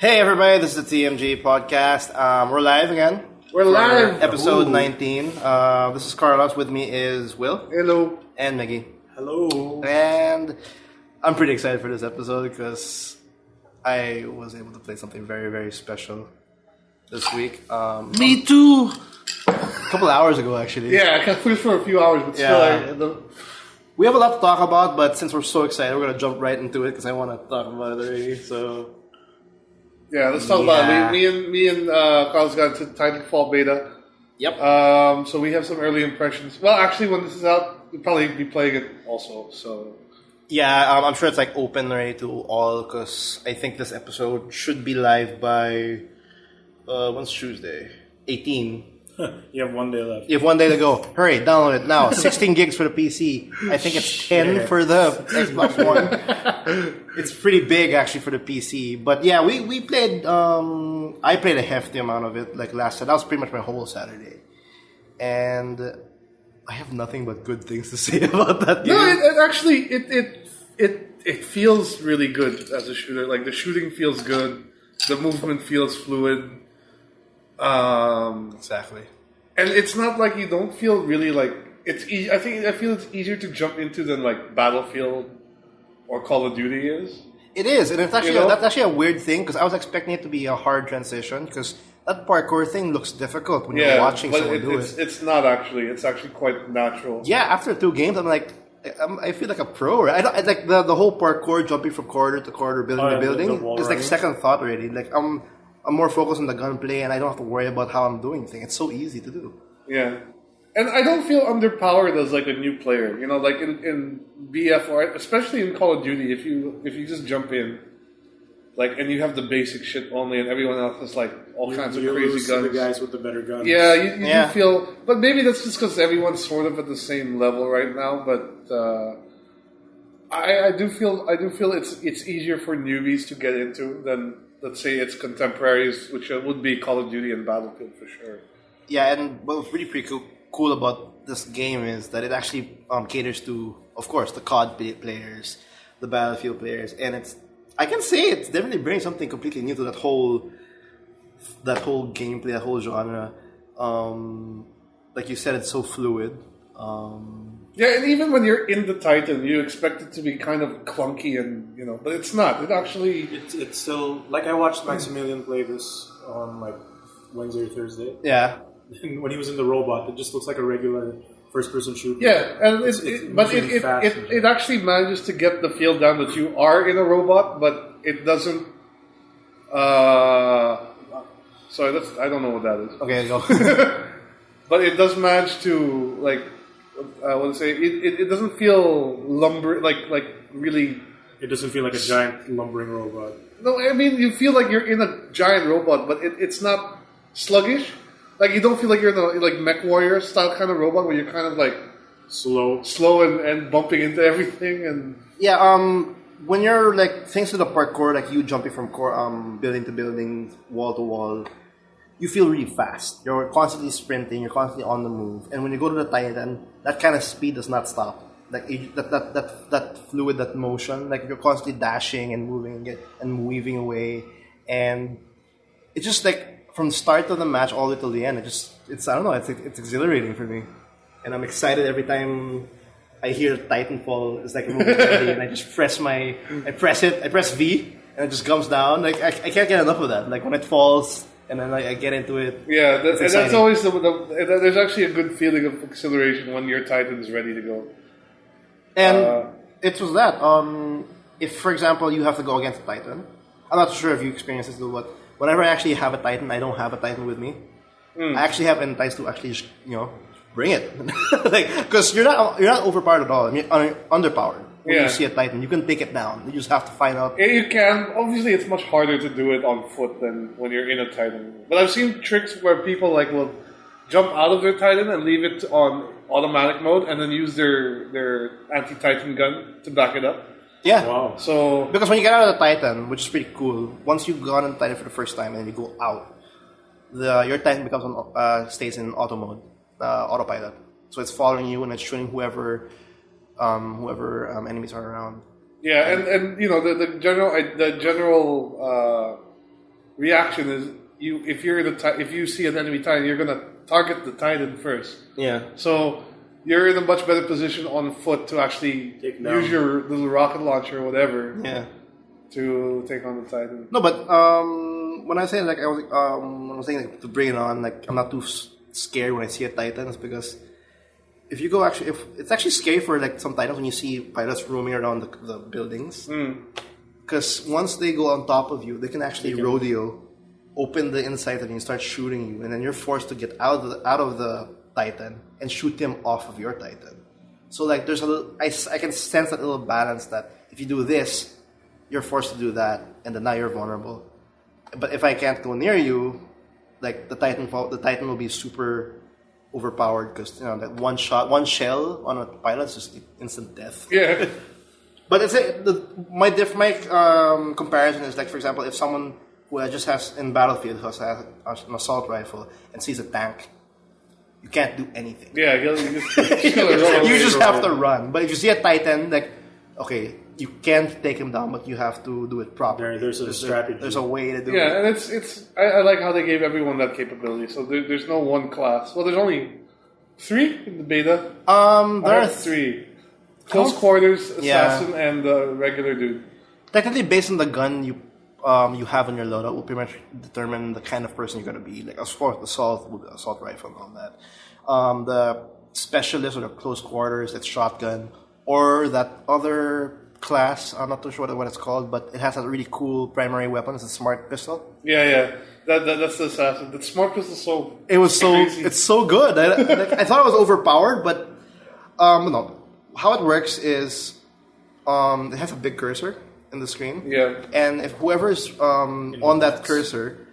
Hey everybody, this is the TMG Podcast. We're live again. We're live. Episode 19. This is Carlos. With me is Will. Hello. And Maggie. Hello. And I'm pretty excited for this episode because I was able to play something very, very special this week. Me too. A couple hours ago, actually. Yeah, I played for a few hours, but still, Yeah. We have a lot to talk about, but since we're so excited, we're going to jump right into it because I want to talk about it already. So... yeah, let's talk about it. Me and Carlos got into Titanfall Beta. Yep. So we have some early impressions. Well, actually, when this is out, we'll probably be playing it also. So Yeah, I'm sure it's like open already to all because I think this episode should be live by when's Tuesday? 18. You have 1 day left. You have 1 day to go. Hurry, download it now. 16 gigs for the PC. I think it's 10 for the Xbox One. It's pretty big actually for the PC. But yeah, we played. I played a hefty amount of it like last Saturday. That was pretty much my whole Saturday, and I have nothing but good things to say about that game. no, it actually it feels really good as a shooter. Like the shooting feels good, the movement feels fluid. Exactly. And it's not like you don't feel really like it's. I feel it's easier to jump into than like Battlefield or Call of Duty is. It is, and it's actually You know? that's actually a weird thing because I was expecting it to be a hard transition because that parkour thing looks difficult when you're watching but someone do it. It's not actually. It's actually quite natural. Yeah, after 2 games, I'm like, I feel like a pro. Right? I like the whole parkour, jumping from corridor to corridor, building to building. the wall It's like running. second thought already. Like I'm more focused on the gunplay, and I don't have to worry about how I'm doing things. It's so easy to do. Yeah. And I don't feel underpowered as like a new player. You know, like in BF or especially in Call of Duty, if you just jump in, like and you have the basic shit only, and everyone else has like all kinds of You crazy lose to guns. the guys with the better guns. Yeah, you Yeah. do feel, but maybe that's just because everyone's sort of at the same level right now. But I do feel it's easier for newbies to get into than let's say its contemporaries, which would be Call of Duty and Battlefield for sure. Yeah, and what's really pretty cool about this game is that it actually caters to, of course, the COD players, the Battlefield players, and I can say it's definitely bringing something completely new to that whole gameplay, that whole genre. Like you said, it's so fluid. Yeah, and even when you're in the Titan, you expect it to be kind of clunky and but it's not. It actually It's still like I watched Maximilian play this on like Wednesday or Thursday. Yeah. And when he was in the robot, it just looks like a regular first-person shooter. yeah, and but moving fast. it actually manages to get the feel down that you are in a robot, but it doesn't. Sorry, I don't know what that is. Okay, go. But it does manage to like I want to say it doesn't feel like really. It doesn't feel like a giant lumbering robot. No, I mean you feel like you're in a giant robot, but it's not sluggish. Like you don't feel like you're in a like Mech Warrior style kind of robot where you're kind of like Slow. and bumping into everything and Yeah, when you're like thanks to the parkour, like you jumping from building to building, wall to wall, you feel really fast. You're constantly sprinting, you're constantly on the move, and when you go to the Titan, that kind of speed does not stop. Like that fluid, that motion, like you're constantly dashing and moving and weaving away, and it's just like from the start of the match all the way till the end. It's I don't know, it's exhilarating for me, and I'm excited every time I hear Titanfall. It's like a movie ready, and I just press V, and it just comes down. Like I can't get enough of that. Like when it falls, and then I get into it. yeah, It's and that's exciting. always there's actually a good feeling of exhilaration when your Titan is ready to go. And it was that. If for example you have to go against a Titan, I'm not sure if you experience this, but whenever I actually have a Titan, I don't have a Titan with me. I actually have entice to actually just, bring it, like because you're not overpowered at all. I mean, underpowered. When you see a Titan, you can take it down. You just have to find out. Yeah, you can. Obviously, it's much harder to do it on foot than when you're in a Titan. But I've seen tricks where people like will jump out of their Titan and leave it on automatic mode, and then use their anti-Titan gun to back it up. Yeah. Wow. So Because when you get out of the Titan, which is pretty cool, once you've gone on the Titan for the first time and you go out, your Titan becomes stays in auto mode, autopilot. So it's following you and it's shooting whoever enemies are around. yeah, and the general reaction is if you see an enemy Titan, you're gonna target the Titan first. Yeah. So you're in a much better position on foot to actually use your little rocket launcher or whatever. Yeah. To take on the Titan. No, but when I say like I was saying like, to bring it on, like I'm not too scared when I see a Titan, it's because if it's actually scary for like some Titans when you see pilots roaming around the buildings, because once they go on top of you, they can actually rodeo, open the inside of you and start shooting you, and then you're forced to get out of the Titan and shoot him off of your Titan. So like there's I can sense that little balance that if you do this, you're forced to do that, and then now you're vulnerable. But if I can't go near you, like the Titan will be super overpowered because that one shell on a pilot is just instant death. Yeah. But my comparison is like, for example, if someone who just has in Battlefield who has an assault rifle and sees a tank, you can't do anything. Yeah, you just have to run. But if you see a Titan, like, okay, you can't take him down, but you have to do it properly. There's a strategy. There's a way to do it. Yeah, and it's I like how they gave everyone that capability. So there's no one class. Well, there's only 3 in the beta. There are 3. Close quarters, assassin, and regular dude. Technically, based on the gun you have in your loadout, will pretty much determine the kind of person you're gonna be. Like, as far as assault rifle and all that. The specialist or the close quarters, that's shotgun, or that other class. I'm not too sure what it's called, but it has a really cool primary weapon. It's a smart pistol. Yeah. That's the assassin. The smart pistol crazy. It's so good. I thought it was overpowered, but no. How it works is it has a big cursor in the screen. Yeah. And if whoever's on that cursor,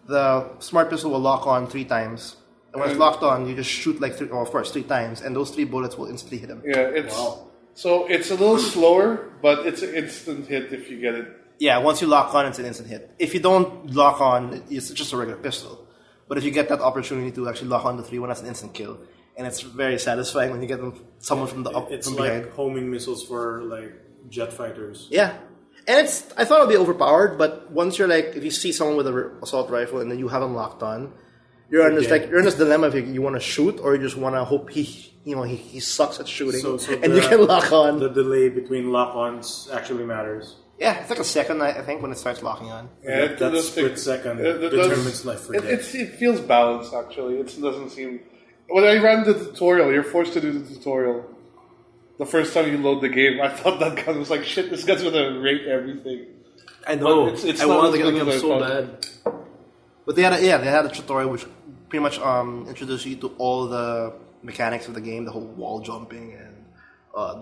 the smart pistol will lock on 3 times. And when it's locked on, you just shoot like 3 times, and those 3 bullets will instantly hit him. Yeah, So it's a little slower, but it's an instant hit if you get it. Yeah, once you lock on, it's an instant hit. If you don't lock on, it's just a regular pistol. But if you get that opportunity to actually lock on the 3-1, that's an instant kill. And it's very satisfying when you get someone from behind. It's like homing missiles for like jet fighters. Yeah. And I thought it would be overpowered, but once you're like, if you see someone with an assault rifle and then you have him locked on, you're in this dilemma if you want to shoot or you just want to hope he sucks at shooting, and you can lock on. The delay between lock-ons actually matters. Yeah, it's like a second, I think, when it starts locking on. Yeah, that split second determines life or death. It feels balanced, actually. It doesn't seem... When I ran the tutorial, you're forced to do the tutorial. The first time you load the game, I thought that gun was like, shit, this gun's gonna rape everything. I know. It's I wanted to get the game so bad. But they had a tutorial which pretty much introduced you to all the mechanics of the game, the whole wall jumping and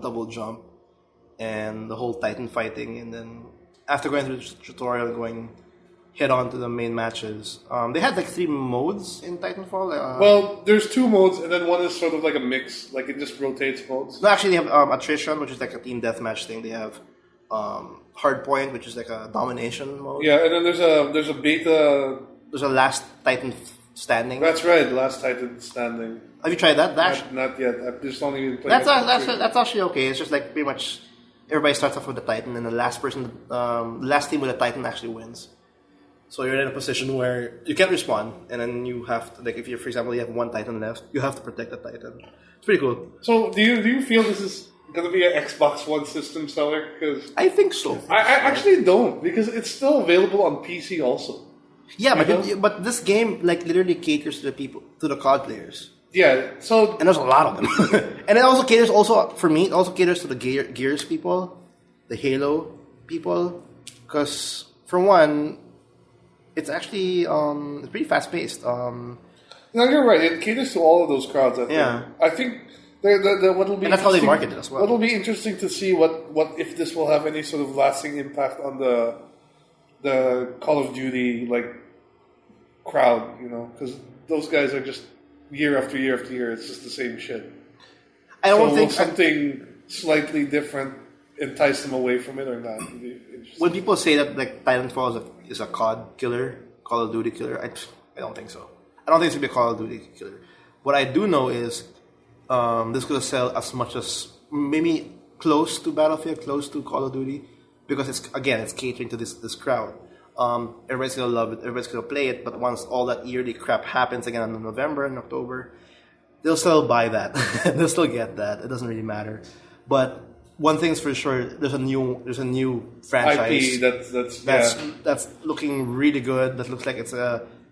double jump and the whole Titan fighting. And then after going through the tutorial and going head on to the main matches, they had like 3 modes in Titanfall. Well, there's 2 modes, and then one is sort of like a mix, like it just rotates modes. No, actually, they have attrition, which is like a team deathmatch thing. They have hardpoint, which is like a domination mode. Yeah, and then there's a beta. There's a last Titan standing. That's right, last Titan standing. Have you tried that, Dash? Not yet. I've just only been playing. That's actually okay. It's just like pretty much everybody starts off with the Titan, and the last team with a Titan actually wins. So you're in a position where you can't respawn, and then you have to, like, if you, for example, you have 1 Titan left, you have to protect the Titan. It's pretty cool. So do you feel this is going to be an Xbox One system seller? Because I think so. I actually don't, because it's still available on PC also. Yeah, but this game like literally caters to the COD players. Yeah, so and there's a lot of them, and it also caters for me. It also caters to the Gears people, the Halo people, because for one, it's actually it's pretty fast paced. No, you're right. It caters to all of those crowds. I think. Yeah, I think what will be and that's how they market it as well. What will be interesting to see what if this will have any sort of lasting impact on the Call of Duty crowd, because those guys are just year after year after year. It's just the same shit. I don't think something slightly different entice them away from it or not. When people say that like Titanfall is a COD killer, Call of Duty killer, I don't think so. I don't think it's gonna be a Call of Duty killer. What I do know is this could sell as much as maybe close to Battlefield, close to Call of Duty, because it's catering to this crowd. Everybody's gonna love it. Everybody's gonna play it. But once all that yearly crap happens again in November and October, they'll still buy that. They'll still get that. It doesn't really matter. But one thing's for sure: there's a new franchise IP that's looking really good. That looks like it's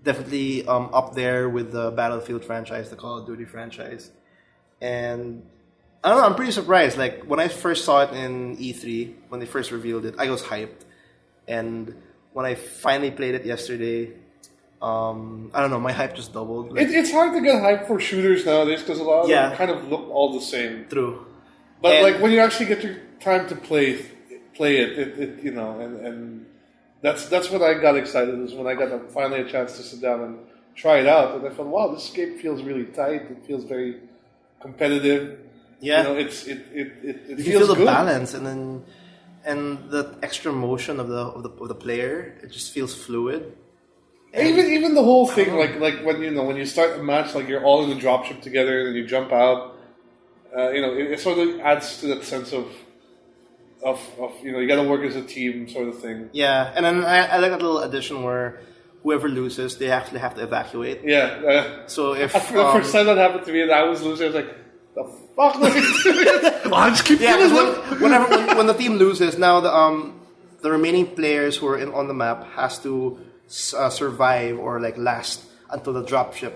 definitely up there with the Battlefield franchise, the Call of Duty franchise. And I don't know, I'm pretty surprised. Like when I first saw it in E3, when they first revealed it, I was hyped. And when I finally played it yesterday, I don't know, my hype just doubled. Like, it's hard to get hype for shooters nowadays because a lot of Yeah. them kind of look all the same. True. But And- like when you actually get your time to play it, you know, and that's when I got excited. Was when I got finally a chance to sit down and try it out, and I felt, wow, this game feels really tight. It feels very competitive. Yeah. You know, it you can feels feel the good. balance and the extra motion of the player. It just feels fluid. Even the whole thing, like when you start a match, like you're all in the dropship together, and then you jump out. It sort of adds to that sense of you got to work as a team sort of thing. Yeah, and then I like that little addition where whoever loses, they actually have to evacuate. Yeah. So if The first time that happened to me, and I was losing, I was like, "The fuck?" I'll just keep yeah, killing 'cause them. when the team loses, now the remaining players who are on the map has to survive or like last until the dropship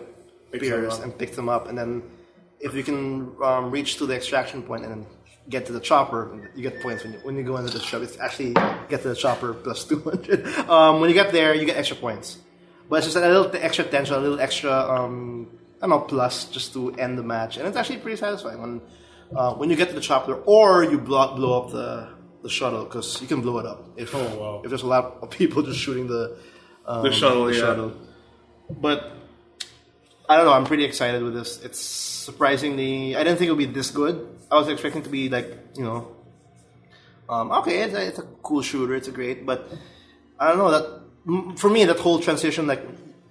appears and picks them up, and then if you can reach to the extraction point and then get to the chopper, you get points when you go into the shop. It's actually get to the chopper plus 200. When you get there, you get extra points. But it's just a little extra tension, a little extra, plus just to end the match. And it's actually pretty satisfying when you get to the chopper or you blow up the shuttle, because you can blow it up if there's a lot of people just shooting the shuttle. But I don't know, I'm pretty excited with this. It's surprisingly, I didn't think it would be this good. I was expecting to be like, okay, it's a cool shooter, it's a great, but I don't know, that for me, that whole transition, like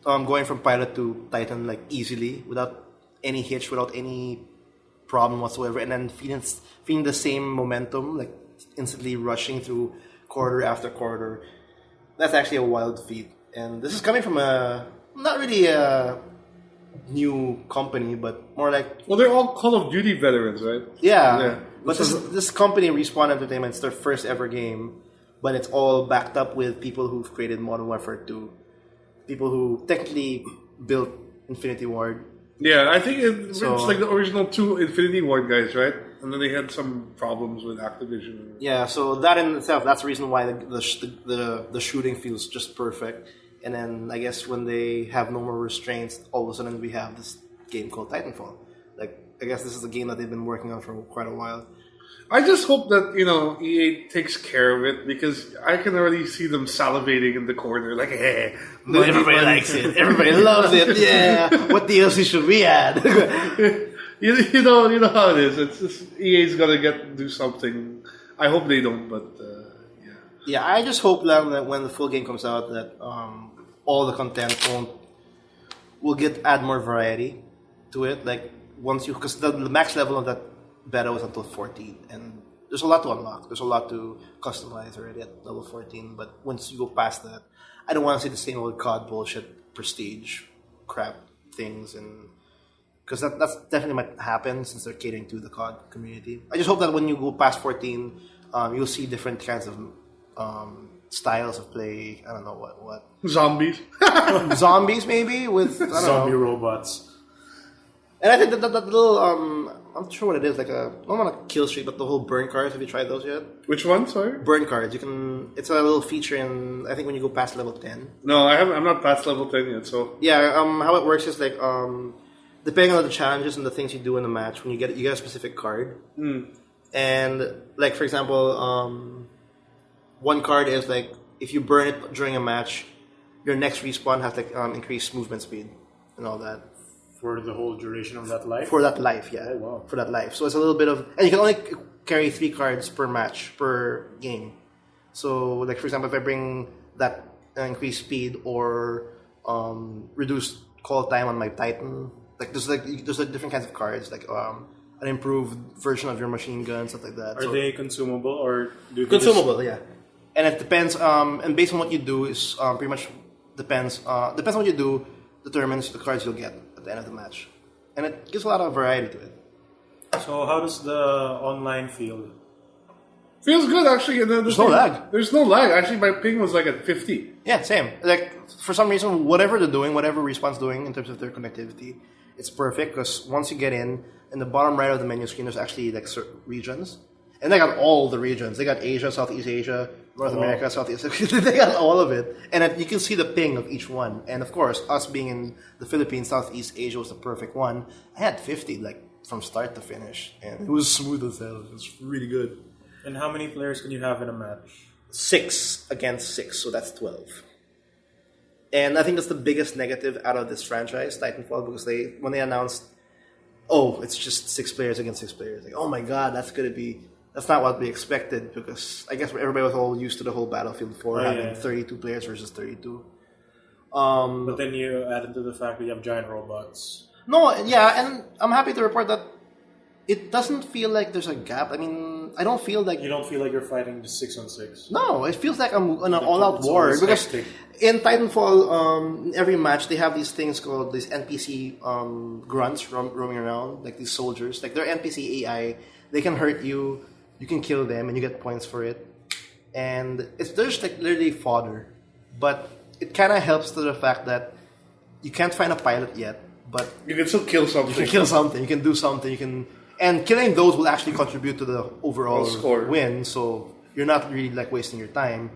going from pilot to Titan, like easily, without any hitch, without any problem whatsoever, and then feeling the same momentum, like instantly rushing through quarter after quarter, that's actually a wild feat. And this is coming from not really a new company, but more like... Well, they're all Call of Duty veterans, right? Yeah. But this company, Respawn Entertainment, it's their first ever game, but it's all backed up with people who've created Modern Warfare 2. People who technically built Infinity Ward. Yeah, I think it's like the original 2 Infinity Ward guys, right? And then they had some problems with Activision. Yeah, so that in itself, that's the reason why the shooting feels just perfect. And then I guess when they have no more restraints, all of a sudden we have this game called Titanfall. Like, I guess this is a game that they've been working on for quite a while. I just hope that, EA takes care of it, because I can already see them salivating in the corner, like, hey, Everybody likes it. Everybody loves it. Yeah. What DLC should we add? you know how it is. It's just, EA's got to do something. I hope they don't, but yeah. Yeah, I just hope that when the full game comes out, that all the content will add more variety to it. Like because the max level of that beta was until 14, and there's a lot to unlock. There's a lot to customize already at level 14. But once you go past that, I don't want to see the same old COD bullshit, prestige crap things, and because that's definitely might happen since they're catering to the COD community. I just hope that when you go past 14, you'll see different kinds of styles of play. I don't know what Zombies. zombies maybe with I don't Zombie know. robots. And I think that little I'm not sure what it is, like I don't want to kill streak, but the whole burn cards. Have you tried those yet? Which one, sorry? Burn cards. It's a little feature in, I think, when you go past level 10. No, I haven't. I'm not past level 10 yet, so... Yeah, how it works is like depending on the challenges and the things you do in the match, when you get a specific card. And like, for example, one card is like, if you burn it during a match, your next respawn has like increased movement speed and all that. For the whole duration of that life? For that life, yeah. Oh, wow. For that life. So it's a little bit of... And you can only carry 3 cards per match, per game. So, like, for example, if I bring that increased speed or reduced call time on my Titan, there's different kinds of cards, like an improved version of your machine gun, stuff like that. Are they consumable, or do they consumable? Yeah. And it depends. And based on what you do is pretty much depends. Depends on what you do determines the cards you'll get at the end of the match, and it gives a lot of variety to it. So how does the online feel? Feels good actually. And There's no lag. There's no lag. Actually, my ping was like at 50. Yeah, same. Like for some reason, whatever they're doing, whatever Respawn's doing in terms of their connectivity, it's perfect because once you get in the bottom right of the menu screen, there's actually like certain regions, and they got all the regions. They got Asia, Southeast Asia, North America, Southeast Asia. They got all of it, and you can see the ping of each one. And of course, us being in the Philippines, Southeast Asia was the perfect one. I had 50 like from start to finish, and it was smooth as hell. It was really good. And how many players can you have in a match? 6 against 6, so that's 12. And I think that's the biggest negative out of this franchise, Titanfall, because when they announced, it's just 6 players against 6 players. Like, oh my god, that's not what we expected, because I guess everybody was all used to the whole Battlefield 4 having 32 players versus 32. But then you add into the fact that you have giant robots. No, yeah, and I'm happy to report that it doesn't feel like there's a gap. I mean, I don't feel like... You don't feel like you're fighting just 6-on-6? No, it feels like I'm in an all-out war. Because in Titanfall, in every match, they have these things called these NPC grunts roaming around, like these soldiers. Like they're NPC AI. They can hurt you. You can kill them, and you get points for it. And there's like literally fodder. But it kind of helps to the fact that you can't find a pilot yet, but... You can still kill something. You can kill something. You can do something. You can... And killing those will actually contribute to the overall score. Win, so you're not really like wasting your time.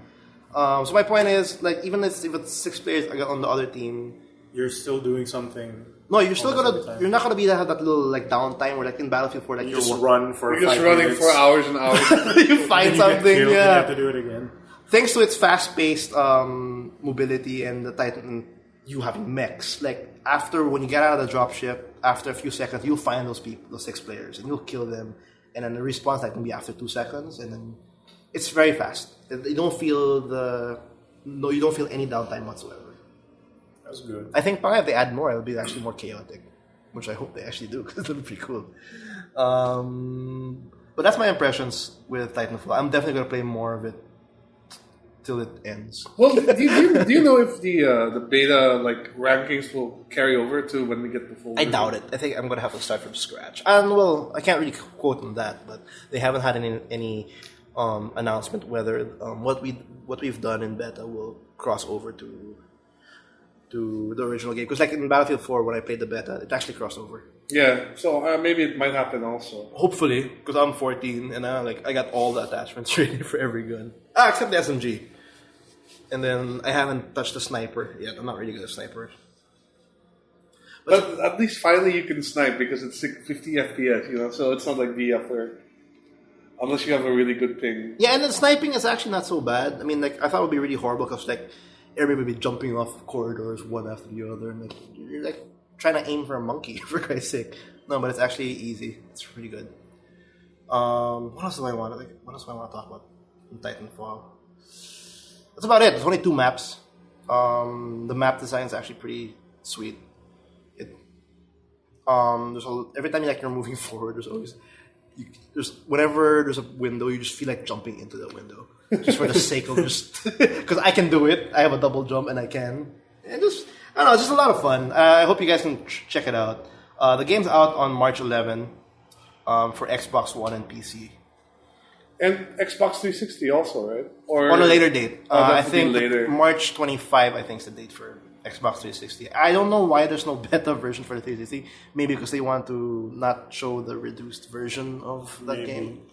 So my point is, like, even if it's 6 players on the other team, you're still doing something. No, you're still you're not gonna be that little like downtime where like in Battlefield 4, like you just run for. You're just running minutes. for hours and hours. You find something, killed, yeah. You have to do it again. Thanks to its fast-paced mobility and the Titan, you having mechs. Like when you get out of the dropship, after a few seconds, you'll find those 6 players and you'll kill them. And then the response time can be after 2 seconds, and then it's very fast. You don't feel any downtime whatsoever. That's good. I think probably if they add more, it'll be actually more chaotic, which I hope they actually do because it'll be pretty cool. But that's my impressions with Titanfall. I'm definitely gonna play more of it till it ends. Well, do you know if the beta like rankings will carry over to when we get the full? I doubt it. I think I'm gonna have to start from scratch. And well, I can't really quote on that, but they haven't had any announcement whether what we've done in beta will cross over to the original game. Because like in Battlefield 4, when I played the beta, it actually crossed over. Yeah, so maybe it might happen also. Hopefully, because I'm 14 and I got all the attachments ready for every gun. Except the SMG. And then I haven't touched the sniper yet. I'm not really good at snipers. But at least finally you can snipe because it's 50 FPS, you know, so it's not like VF where unless you have a really good ping. Yeah, and then sniping is actually not so bad. I mean, like I thought it would be really horrible because like everybody would be jumping off corridors one after the other, and like you're like trying to aim for a monkey for Christ's sake. No, but it's actually easy. It's pretty good. What else do I want to talk about in Titanfall? That's about it. There's only 2 maps. The map design is actually pretty sweet. Every time you're moving forward, whenever there's a window, you just feel like jumping into the window, just for the sake of just because I can do it. I have a double jump and I can. And I don't know, it's just a lot of fun. I hope you guys can check it out. The game's out on March 11 for Xbox One and PC. And Xbox 360 also, right? Or on a later date. I think later. March 25, I think, is the date for Xbox 360. I don't know why there's no beta version for the 360. Maybe because they want to not show the reduced version of that game.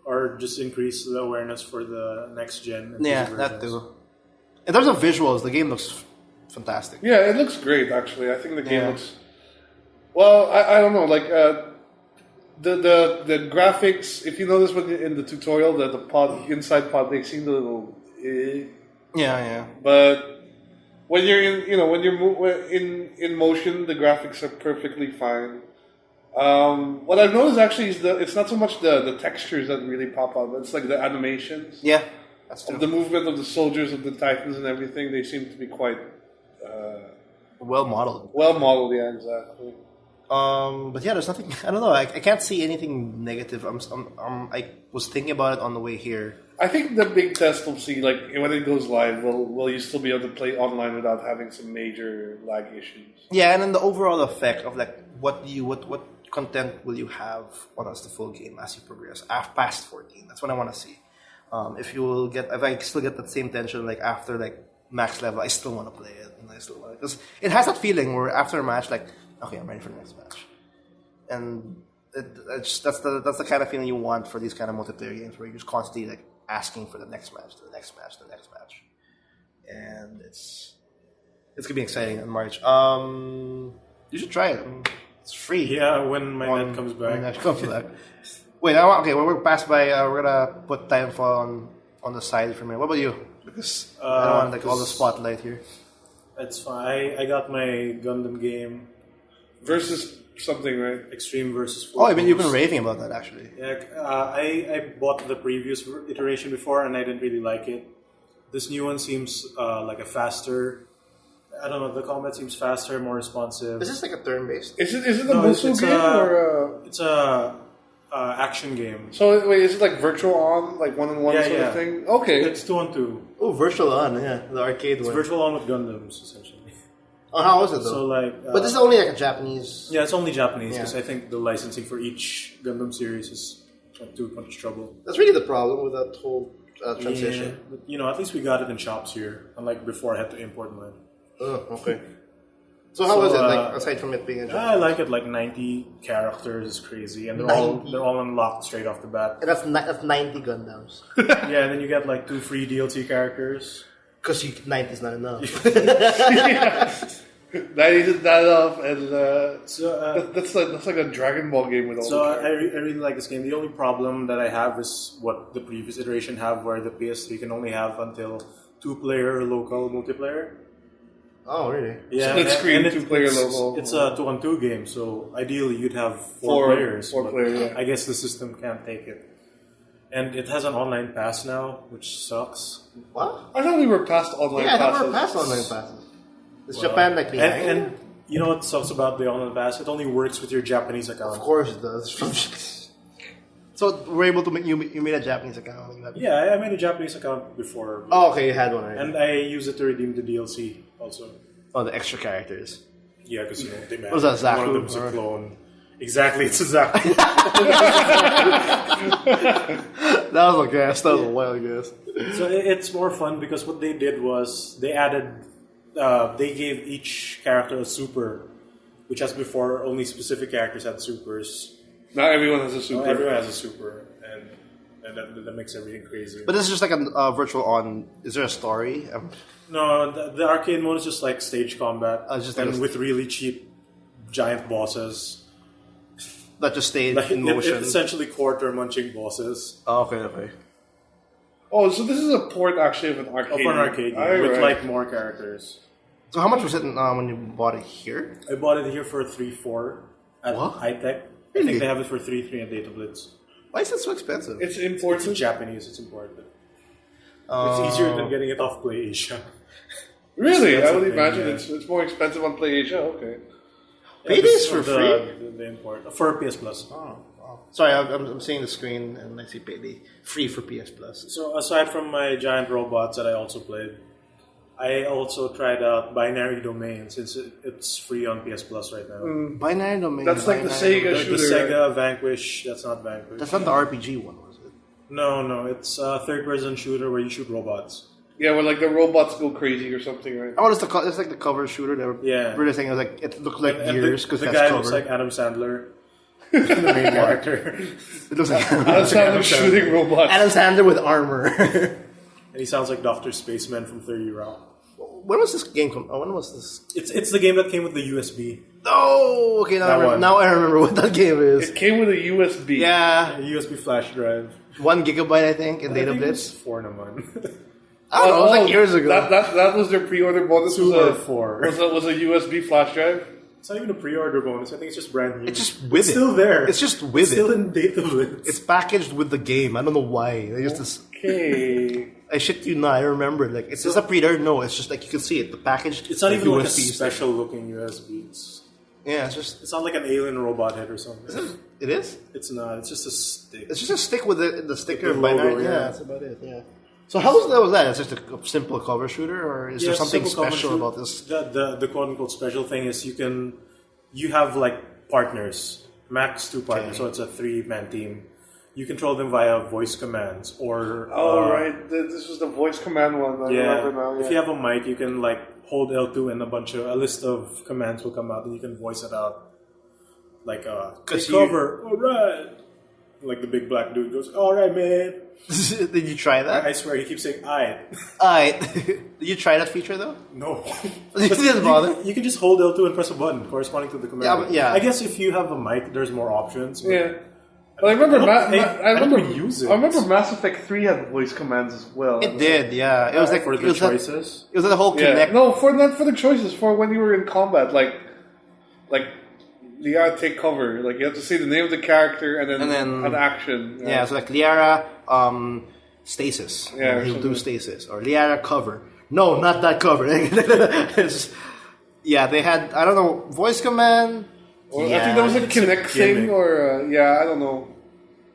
Or just increase the awareness for the next gen. Yeah, that too. In terms of visuals, the game looks fantastic. Yeah, it looks great, actually. I think the game looks... Well, I don't know, like... The graphics, if you notice in the tutorial, the pod inside pod, they seem a little. Yeah. But when you're in motion, the graphics are perfectly fine. What I've noticed actually is it's not so much the textures that really pop out, but it's like the animations. Yeah, that's true. Of the movement of the soldiers, of the Titans, and everything. They seem to be quite well modeled. Well modeled, yeah, exactly. But yeah, there's nothing. I don't know. I can't see anything negative. I was thinking about it on the way here. I think the big test will see, like, when it goes live, will you still be able to play online without having some major lag issues? Yeah, and then the overall effect of like what content will you have once the full game as you progress past 14. That's what I want to see. If I still get that same tension like after like max level, I still want to play it, and I still want it because it has that feeling where after a match, like, okay, I'm ready for the next match, and that's the kind of feeling you want for these kind of multiplayer games where you're just constantly like asking for the next match, the next match, the next match, and it's gonna be exciting in March. You should try it. It's free. Yeah, when my net comes back. When net comes back. Wait, okay. We're passed by. We're gonna put Titanfall on the side for a minute. What about you? Because I don't want like all the spotlight here. It's fine. I got my Gundam game. Versus something, right? Extreme versus Full. Oh, you've been raving about that actually. Yeah, I bought the previous iteration before and I didn't really like it. This new one seems like a faster. I don't know. The combat seems faster, more responsive. Is this like a turn-based? Is it a Musou game or it's a action game. So wait, is it like virtual on, like 1-on-1 sort of thing? Okay, it's 2-on-2. Oh, virtual on, yeah, the arcade It's one. virtual on with Gundams essentially. Oh, how was it though? So like, but this is only like a Japanese. Yeah, it's only Japanese because Yeah. I think the licensing for each Gundam series is too much trouble. That's really the problem with that whole transition. Yeah, but, you know, at least we got it in shops here, unlike before I had to import mine. Oh, okay. So how was it? Like aside from it being a I like it. Like 90 characters is crazy, and they're all unlocked straight off the bat. and that's 90 Gundams. Yeah, and then you get like 2 free DLC characters. Because 90 is not enough. that is that off, and So that's like a Dragon Ball game with all. So the I really like this game. The only problem that I have is what the previous iteration have, where the PS3 can only have until 2-player local multiplayer. Oh, really? Yeah, Split screen, and 2-player local. It's a 2-on-2 game, so ideally you'd have 4 players. Four but players. Yeah. I guess the system can't take it, and it has an online pass now, which sucks. What? I thought we were past online Yeah, I passes. thought we were past online passes. Is Japan like behind? And you know what sucks about the online pass? It only works with your Japanese account. Of course it does. So we're able to make you made a Japanese account. Yeah, I made a Japanese account before. Oh, okay, you had one already. And I use it to redeem the DLC also. Oh, the extra characters. Yeah, because you know, they Was that Zaku? one of them's a clone. Exactly, it's a Zaku. That was a guess. That was a wild guess. So it's more fun because what they did was they added, they gave each character a super, which as before only specific characters had supers. Not everyone has a super. Now everyone has a super, and that makes everything crazy. But this is just like a virtual on. Is there a story? No, the arcade mode is just like stage combat, just and like with really cheap giant bosses. That just stay Like, in motion. essentially quarter munching bosses. Oh, okay. Oh, so this is a port actually of an arcade. Of an arcade game Alright. with like more characters. So how much was it when you bought it here? I bought it here for 3.4 at What? High Tech. I Really? think they have it for 3.3 at Data Blitz. Why is it so expensive? It's It's important. Japanese. It's imported. It's easier than getting it off Play Asia. Really? I would Expensive imagine thing, it's more expensive on Play Asia. Okay. Paydays because for of free? The import for PS Plus. Oh, wow. Sorry, I'm seeing the screen and I see Payday free for PS Plus. So aside from my giant robots that I also played, I also tried out Binary Domain since it's free on PS Plus right now. Binary Domain. That's like the Binary Sega Domain. The shooter. Sega Vanquish. That's not Vanquish. That's not the RPG one, was it? No, it's a third-person shooter where you shoot robots. Yeah, where like the robots go crazy or something, right? Oh, it's like the cover shooter. They were Yeah. really saying it was like it looked like And gears because the that's guy cover. looks like Adam Sandler, the main character, It looks like That's how they're shooting robots. Adam Sandler with armor. and he sounds like Dr. Spaceman from 30 Rock. When was this game come? Oh, when was this? It's the game that came with the USB, Oh, okay. Now I remember what that game is. It came with a USB. Yeah, a USB flash drive. 1 gigabyte, I think, in Data I think it was Blitz. 4 naman. I don't know. It was like years ago. That was their pre-order bonus. 2 was or a 4. was a USB flash drive. It's not even a pre-order bonus. I think it's just brand new. It's just with It's it. still there. It's just with It's still it. in Data Blitz. It's packaged with the game. I don't know why. They just Okay. I shit you not. I remember. Like it's a pre-order. No, it's just like you can see it. The package. It's not the even like a USB. special looking USB. Yeah, it's just... It's not like an alien robot head or something. It is? It's not. It's just a stick. It's just a stick with the sticker. The logo, binary. yeah. That's about it, yeah. So how was that? It's just a simple cover shooter, or is there something special about this? The quote-unquote special thing is you have like partners, max 2 partners, so it's a 3-man team. You control them via voice commands or... right. This was the voice command one. I remember now. Yeah. If you have a mic, you can like hold L2 and a list of commands will come out and you can voice it out. Like, take cover, alright! Like the big black dude goes, alright, man! Did you try that? I swear, he keeps saying, aight. Aight. Did you try that feature, though? No. You didn't bother? You can just hold L2 and press a button corresponding to the command. Yeah. I guess if you have a mic, there's more options. Yeah. But I remember, I remember use it. I remember Mass Effect 3 had voice commands as well. It did, yeah. It was like for the choices. It was like the whole Yeah. connect. No, not for the choices. For when you were in combat, like you gotta take cover. Like you have to say the name of the character and then an action. Yeah, so like Liara, stasis. Yeah, He'll do stasis or Liara cover. No, not that cover. It's, yeah, they had I don't know voice command. Or I think that was a Kinect thing, or I don't know.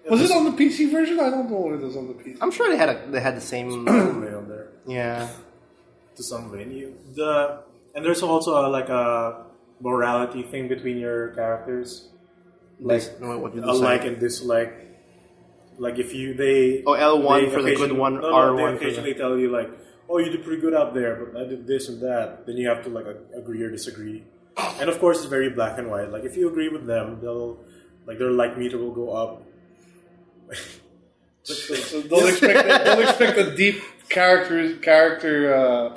Was it on the PC version? I don't know what it is on the PC. I'm sure they had the same on there. Yeah. To some venue. And there's also a morality thing between your characters. Like what you a like and dislike. Like if they L1 for the good one, R1 they occasionally tell you like, oh, you did pretty good out there, but I did this and that. Then you have to like agree or disagree. And of course, it's very black and white. Like if you agree with them, their like meter will go up. So don't expect a deep character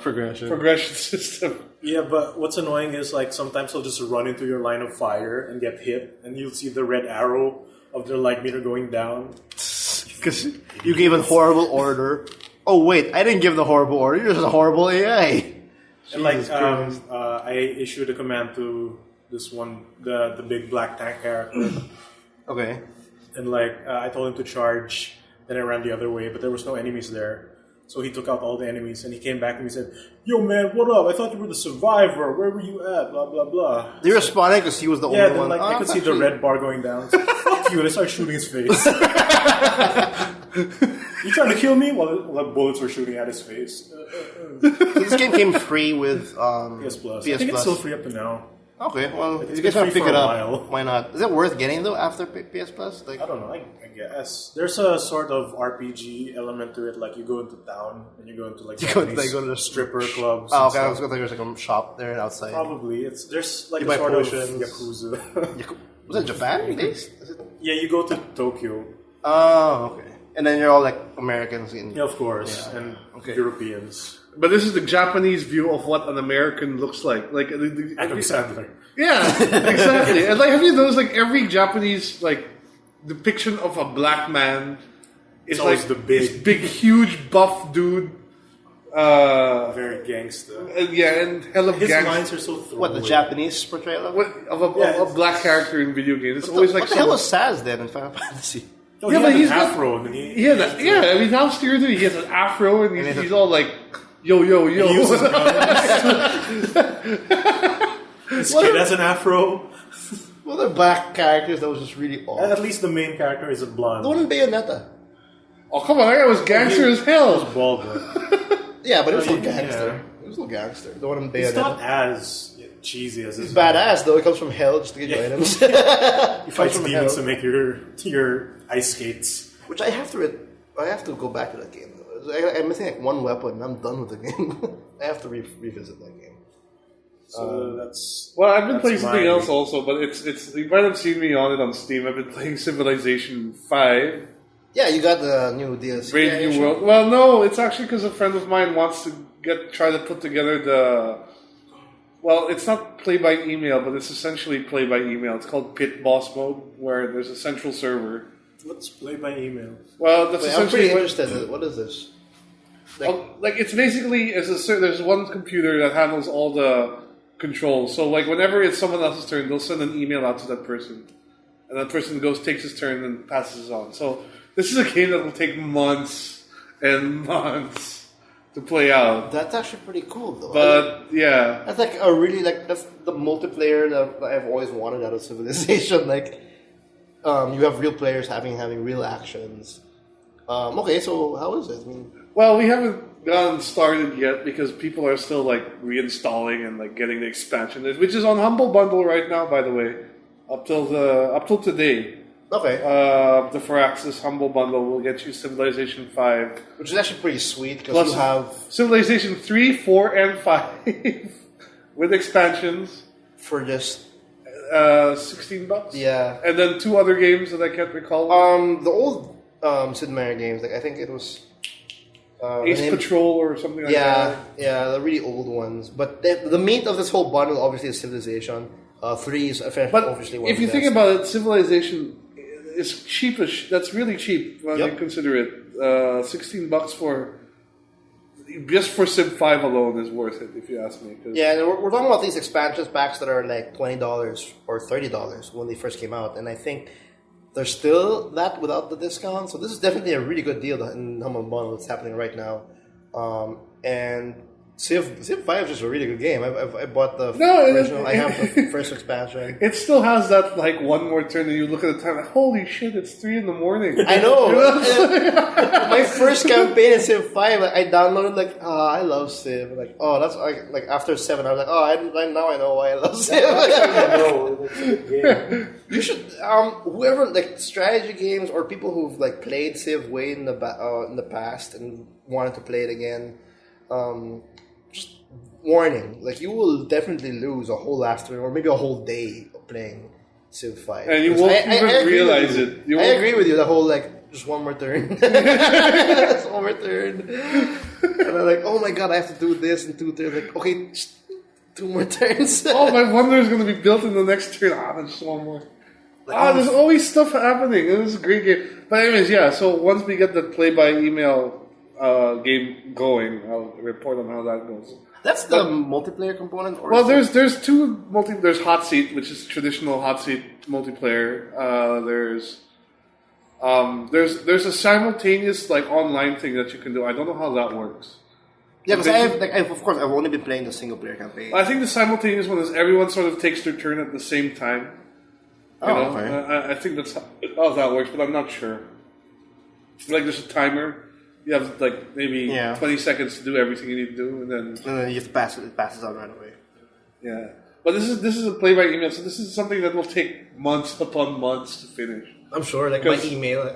progression system. Yeah, but what's annoying is like sometimes they'll just run into your line of fire and get hit, and you'll see the red arrow of their like meter going down because you gave a horrible order. Oh wait, I didn't give the horrible order. You're just a horrible AI. And like I issued a command to this one, the big black tank character. Okay. And like I told him to charge, then I ran the other way, but there was no enemies there. So he took out all the enemies, and he came back and he said, "Yo man, what up? I thought you were the survivor. Where were you at? Blah blah blah." They responded because he was the only one. Like I could see the red bar going down. So, fuck you! And I started shooting his face. You trying to kill me? While bullets were shooting at his face. This game came free with PS Plus. I think it's still free up to now. Okay, well, if It's you guys been want to free pick for it a up, while. why not? Is it worth getting though after PS Plus? Like, I don't know. I guess there's a sort of RPG element to it. Like you go into town and you go into like go to the stripper clubs. Oh, and okay. I was stuff. going to think there's like a shop there outside. Probably there's like You a buy sort potions. of Yakuza. Was it Japan based? Yeah, you go to Tokyo. Oh, okay. And then you're all like Americans in. Yeah, of course, Yeah. and Okay. Europeans. But this is the Japanese view of what an American looks like. Like Adam Sandler. yeah, exactly. And like, have you noticed like every Japanese like depiction of a black man is always like the this big, huge, buff dude. Very gangster. And hella His gangster. lines are so throwaway. What the Japanese portrayal of? Of a black character in video games. It's always like what the hell was Saz then in Final Fantasy? No, Yeah, he but had he's an got- afro. And he I mean, how stereotypical. He has an afro and he's all like, yo, yo, yo. He uses guns. His kid has an afro. Well, the black characters that was just really odd. At least the main character is a blonde. The one in Bayonetta. Oh, come on, that guy was gangster as hell. Bald, but Yeah, but it was Oh, still gangster. yeah. It was still gangster. The one in it's not Bayonetta. as cheesy as this. It's badass though. It comes from hell just to get your items. He fights from demons hell. to make your ice skates. Which I have to go back to that game though. I'm missing like one weapon and I'm done with the game. I have to revisit that game. So that's Well, I've been that's playing something my- else also, but it's you might have seen me on it on Steam. I've been playing Civilization 5, Yeah, you got the new DLC. Brave Yeah, New sure. World. Well, no, it's actually because a friend of mine wants to try to put together the. Well, it's not play by email, but it's essentially play by email. It's called Pit Boss Mode, where there's a central server. Let's play by email. Well, that's Wait, I'm essentially pretty interested. What is this? like it's basically there's one computer that handles all the controls. So like whenever it's someone else's turn, they'll send an email out to that person, and that person takes his turn and passes it on. So this is a game that will take months and months to play out. That's actually pretty cool, though. But yeah, That's like a really that's the multiplayer that I've always wanted out of Civilization. Like, you have real players having real actions. Okay, so how is it? I mean, well, we haven't gotten started yet because people are still like reinstalling and like getting the expansion, which is on Humble Bundle right now, by the way, up till today. okay, The Firaxis Humble Bundle will get you Civilization 5. which is actually pretty sweet because Plus you have Civilization 3, 4, and 5 with expansions. for just $16. yeah. And then 2 other games that I can't recall. The old Sid Meier games, like I think it was Ace Patrol or something like that. Yeah, the really old ones. But the meat of this whole bundle obviously is Civilization. 3 is obviously one if of you the think best. about it, Civilization is cheapish. That's really cheap when Yep. you consider it. $16 for just for Civ 5 alone is worth it, if you ask me. 'Cause Yeah, and we're talking about these expansion packs that are like $20 or $30 when they first came out, and I think there's still that without the discount. So this is definitely a really good deal in Humble Bundle that's happening right now. And Civ 5 is just a really good game. I bought the original. I have the first expansion. It still has that like one more turn, and you look at the time like, holy shit, it's 3 in the morning. I know. My first campaign in Civ 5, like, I downloaded like, I love Civ. Like, oh, that's like after 7, I was like, now I know why I love Civ. You should, whoever like strategy games or people who've like played Civ way in the past and wanted to play it again. Just warning, like you will definitely lose a whole afternoon or maybe a whole day of playing Civ 5. And you won't even realize it. I agree with you. The whole like just one more turn, just one more turn, and I'm like, oh my god, I have to do this in 2 turns. Like, okay, just 2 more turns. Oh, my wonder is going to be built in the next turn. There's one more. There's always stuff happening. It was a great game. But anyways, yeah. So once we get the play by email game going, I'll report on how that goes. That's the multiplayer component. Or Well, there's there's hot seat, which is traditional hot seat multiplayer. There's a simultaneous like online thing that you can do. I don't know how that works. Yeah, because of course I've only been playing the single player campaign. I think the simultaneous one is everyone sort of takes their turn at the same time. You know? Okay. I think that's how that works, but I'm not sure. Like there's a timer. You have like maybe 20 seconds to do everything you need to do, and then you have to pass it. It passes out right away. Yeah, but this is a play by email, so this is something that will take months upon months to finish. I'm sure, like by email.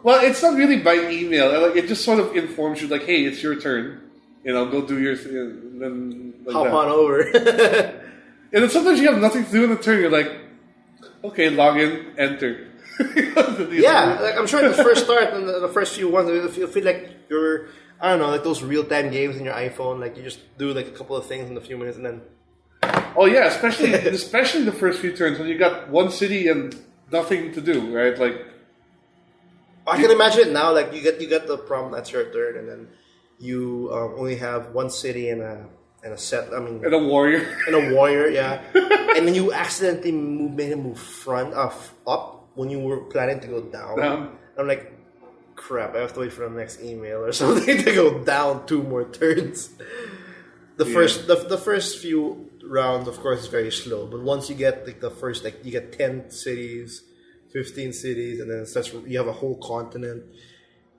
Well, it's not really by email. Like it just sort of informs you, like, hey, it's your turn. You know, go do your thing, and then like hop on over. And then sometimes you have nothing to do in the turn. You're like, okay, log in, enter. Yeah, like I'm sure at the first start and the first few ones, you feel like you're, I don't know, like those real-time games in your iPhone. Like you just do like a couple of things in a few minutes and then. Oh yeah, especially the first few turns when you got one city and nothing to do, right? Like I can imagine it now. Like you get the problem that's your turn, and then you only have one city and a set. I mean, and a warrior. And a warrior, yeah. And then you accidentally made him move up when you were planning to go down. I'm like, crap, I have to wait for the next email or something to go down 2 more turns. The first few rounds, of course, is very slow. But once you get like the first, like you get 10 cities, 15 cities, and then you have a whole continent.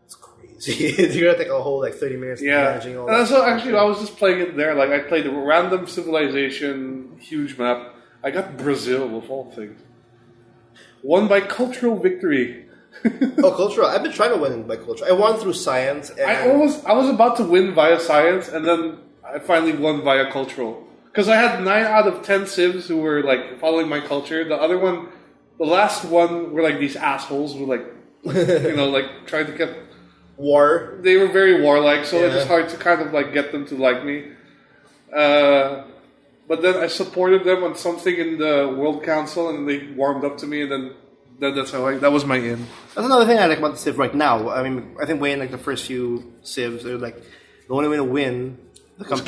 It's crazy. You're gonna take a whole like 30 minutes managing all that. So actually, I was just playing it there. Like I played a random civilization, huge map. I got Brazil of all things. Won by cultural victory. Cultural. I've been trying to win by cultural. I won through science. And I was about to win via science, and then I finally won via cultural. Because I had 9 out of 10 civs who were like following my culture. The last one were like these assholes who were like, like trying to get war. They were very warlike, so it's just hard to kind of like get them to like me. But then I supported them on something in the World Council, and they warmed up to me, and then that's how that was my in. That's another thing I like about the Civ right now. I mean, I think way in like the first few Civs, they're like the only way to win the campaign.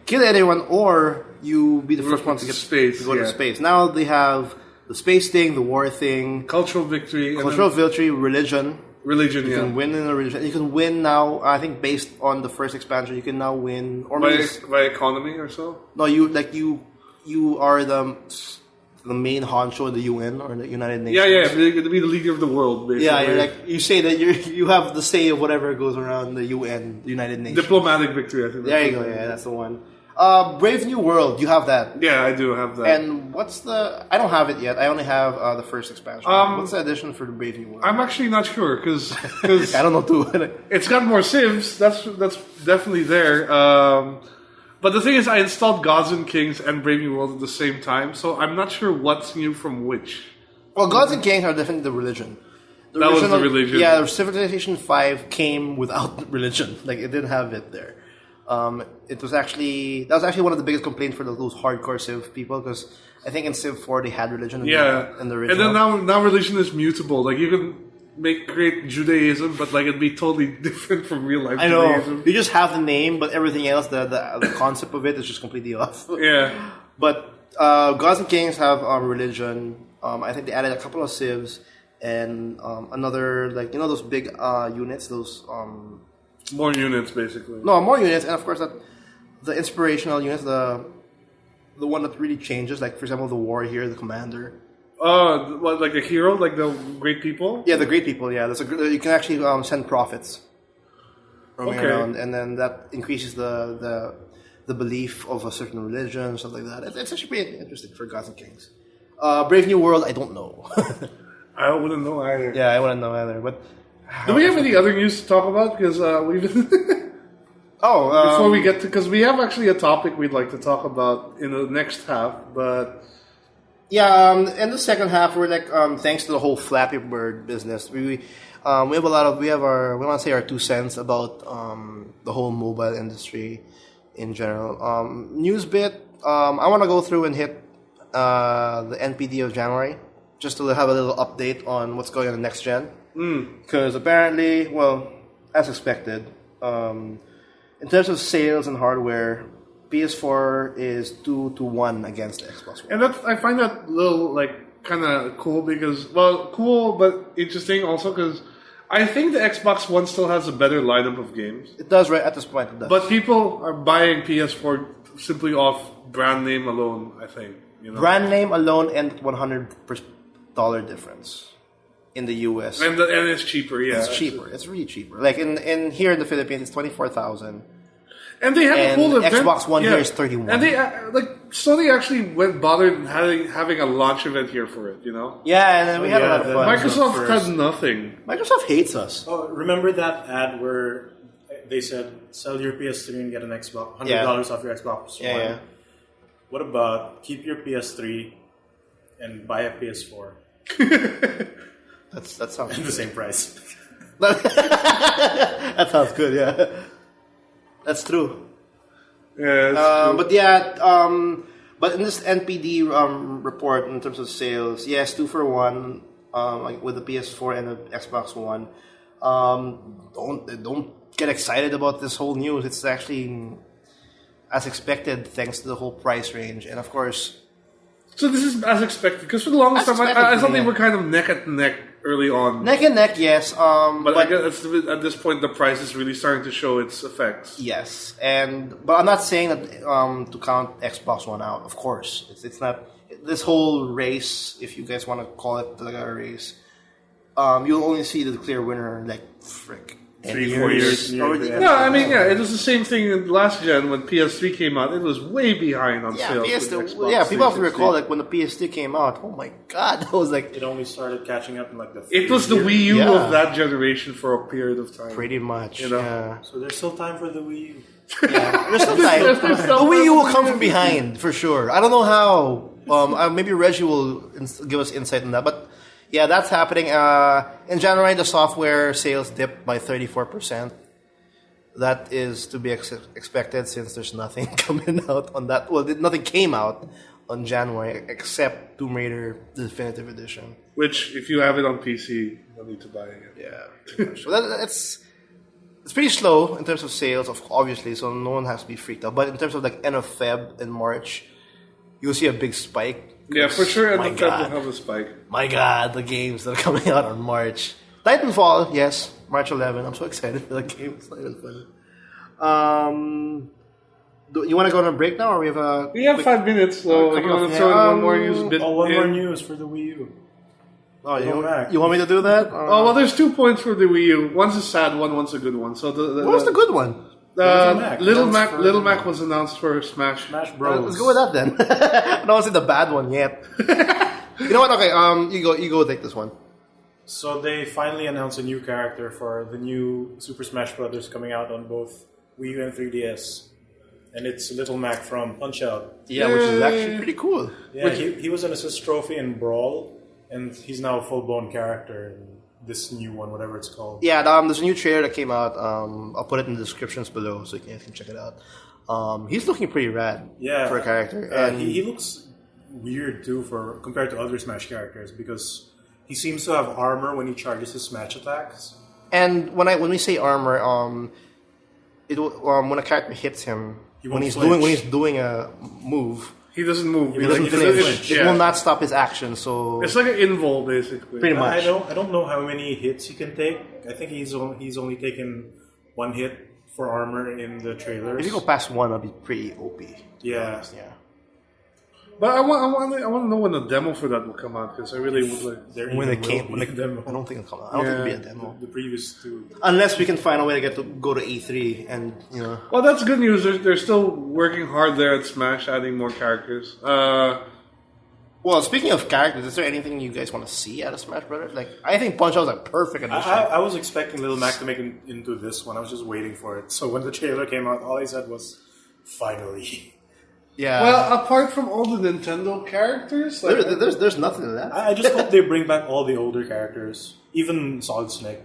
Kill everyone, or you be the first one to get space. To go to space. Now they have the space thing, the war thing, cultural victory, religion. Religion, You yeah. can win in a religion. You can win now. I think based on the first expansion, you can now win or maybe By economy or so? no. You are the main honcho in the UN or the United Nations. Yeah. They're going to be the leader of the world, basically. Yeah, you're like you say that you have the say of whatever goes around the UN, the United Nations. Diplomatic victory, I think. There you go. Yeah, that's the one. Brave New World. You have that. Yeah, I do have that. And what's the? I don't have it yet. I only have the first expansion. What's the addition for the Brave New World? I'm actually not sure, because I don't know too. it's got more civs. That's definitely there. But the thing is, I installed Gods and Kings and Brave New World at the same time, so I'm not sure what's new from which. Well, Gods and Kings are definitely the religion. That was the religion. Yeah, Civilization 5 came without religion. Like, it didn't have it there. That was actually one of the biggest complaints for those hardcore Civ people, because I think in Civ 4 they had religion in the original. And then now religion is mutable. Like, you can create Judaism, but like it'd be totally different from real life Judaism. You just have the name, but everything else, the concept of it is just completely off. Yeah. But Gods and Kings have religion. I think they added a couple of civs and another, like, those big units, those more units, basically. no, more units, and of course the inspirational units, the one that really changes, like for example the warrior, the commander. What, like the hero, like the great people? Yeah, the great people. Yeah, you can actually send prophets roaming around, and then that increases the belief of a certain religion, stuff like that. It's actually pretty interesting for Gods and Kings. Brave New World, I don't know. I wouldn't know either. Yeah, I wouldn't know either. But do we have any other news to talk about? Because we've before we get to, because we have actually a topic we'd like to talk about in the next half, but. Yeah, in the second half, we're like, thanks to the whole Flappy Bird business, we have we want to say our 2 cents about the whole mobile industry in general. News bit, I want to go through and hit the NPD of January, just to have a little update on what's going on in next gen. Because apparently, well, as expected, in terms of sales and hardware, PS4 is 2-1 against the Xbox One. And I find that a little, like, kind of cool because, well, cool but interesting also because I think the Xbox One still has a better lineup of games. It does, right at this point. It does. But people are buying PS4 simply off brand name alone, I think. Brand name alone and $100 difference in the US. And it's cheaper, yeah. It's cheaper. It's really cheaper. Like in here in the Philippines, it's 24,000. And they have a whole event. Xbox One here is 31. And they Sony actually bothered having a launch event here for it. Yeah, and then we had a lot of fun. Microsoft had nothing. Microsoft hates us. Oh, remember that ad where they said sell your PS3 and get an Xbox, $100 off your Xbox One? Yeah. What about keep your PS3 and buy a PS4? That sounds at the same price. That sounds good. Yeah. That's true. Yeah, that's true. But yeah, but in this NPD report in terms of sales, yes, 2 for 1, like with the PS4 and the Xbox One. Don't get excited about this whole news. It's actually as expected, thanks to the whole price range, and of course. So this is as expected because for the longest time I thought they were kind of neck and neck early on. Neck and neck, yes. But I guess at this point the price is really starting to show its effects. Yes, but I'm not saying that to count Xbox One out. Of course, it's not this whole race. If you guys want to call it like a race, you'll only see the clear winner like 3-4 years. No, I mean, it was the same thing in last gen when PS3 came out. It was way behind on sales. People have to recall like when the PS3 came out. Oh my god, that was like it only started catching up in like the. It was the Wii U of that generation for a period of time. Pretty much, Yeah. So there's still time for the Wii U. Yeah, there's still time. The Wii U will come from behind for sure. I don't know how. Maybe Reggie will give us insight on that, but. Yeah, that's happening. In January, the software sales dipped by 34%. That is to be expected since there's nothing coming out on that. Well, nothing came out on January except Tomb Raider Definitive Edition. Which, if you have it on PC, you don't need to buy it. Yeah. So it's pretty slow in terms of sales, obviously, so no one has to be freaked out. But in terms of like end of Feb and March, you'll see a big spike. Yeah, for sure, end of Feb will have a spike. My God, the games that are coming out on March. Titanfall, yes, March 11. I'm so excited for that game. It's not even funny. You want to go on a break now, or we have a? We have 5 minutes, so you want to throw in one more news bit? one more news for the Wii U. Oh, Back. you want me to do that? Oh well, there's 2 points for the Wii U. One's a sad one, one's a good one. So what was the good one? Little Mac was announced for Smash. Smash Bros. Let's go with that then. I don't want to see the bad one yet. You know what? Okay, you go take this one. So they finally announced a new character for the new Super Smash Bros. Coming out on both Wii U and 3DS. And it's Little Mac from Punch-Out. Yeah, which is actually pretty cool. Yeah, he was an assist trophy in Brawl, and he's now a full-blown character in this new one, whatever it's called. Yeah, there's a new trailer that came out. I'll put it in the descriptions below so you guys can check it out. He's looking pretty rad for a character. And he looks weird, too, compared to other Smash characters, because he seems to have armor when he charges his Smash attacks. And when we say armor, when a character hits him, when he's doing a move, he doesn't move. He doesn't flinch. It will not stop his action. So it's like an invul, basically. Pretty much. I don't know how many hits he can take. I think he's only taken 1 hit for armor in the trailers. If you go past 1, it'll be pretty OP. Yeah. But I want to know when the demo for that will come out, because I really would like. When it came, I don't think it'll come out. I don't think it'll be a demo. The previous 2. Unless we can find a way to go to E3 and Well, that's good news. They're still working hard there at Smash, adding more characters. Well, speaking of characters, is there anything you guys want to see out of Smash Brothers? Like, I think Punch-Out was a perfect addition. I was expecting Little Mac to make it into this one. I was just waiting for it. So when the trailer came out, all I said was, finally. Yeah. Well, apart from all the Nintendo characters, like, there's nothing to that. I just hope they bring back all the older characters, even Solid Snake.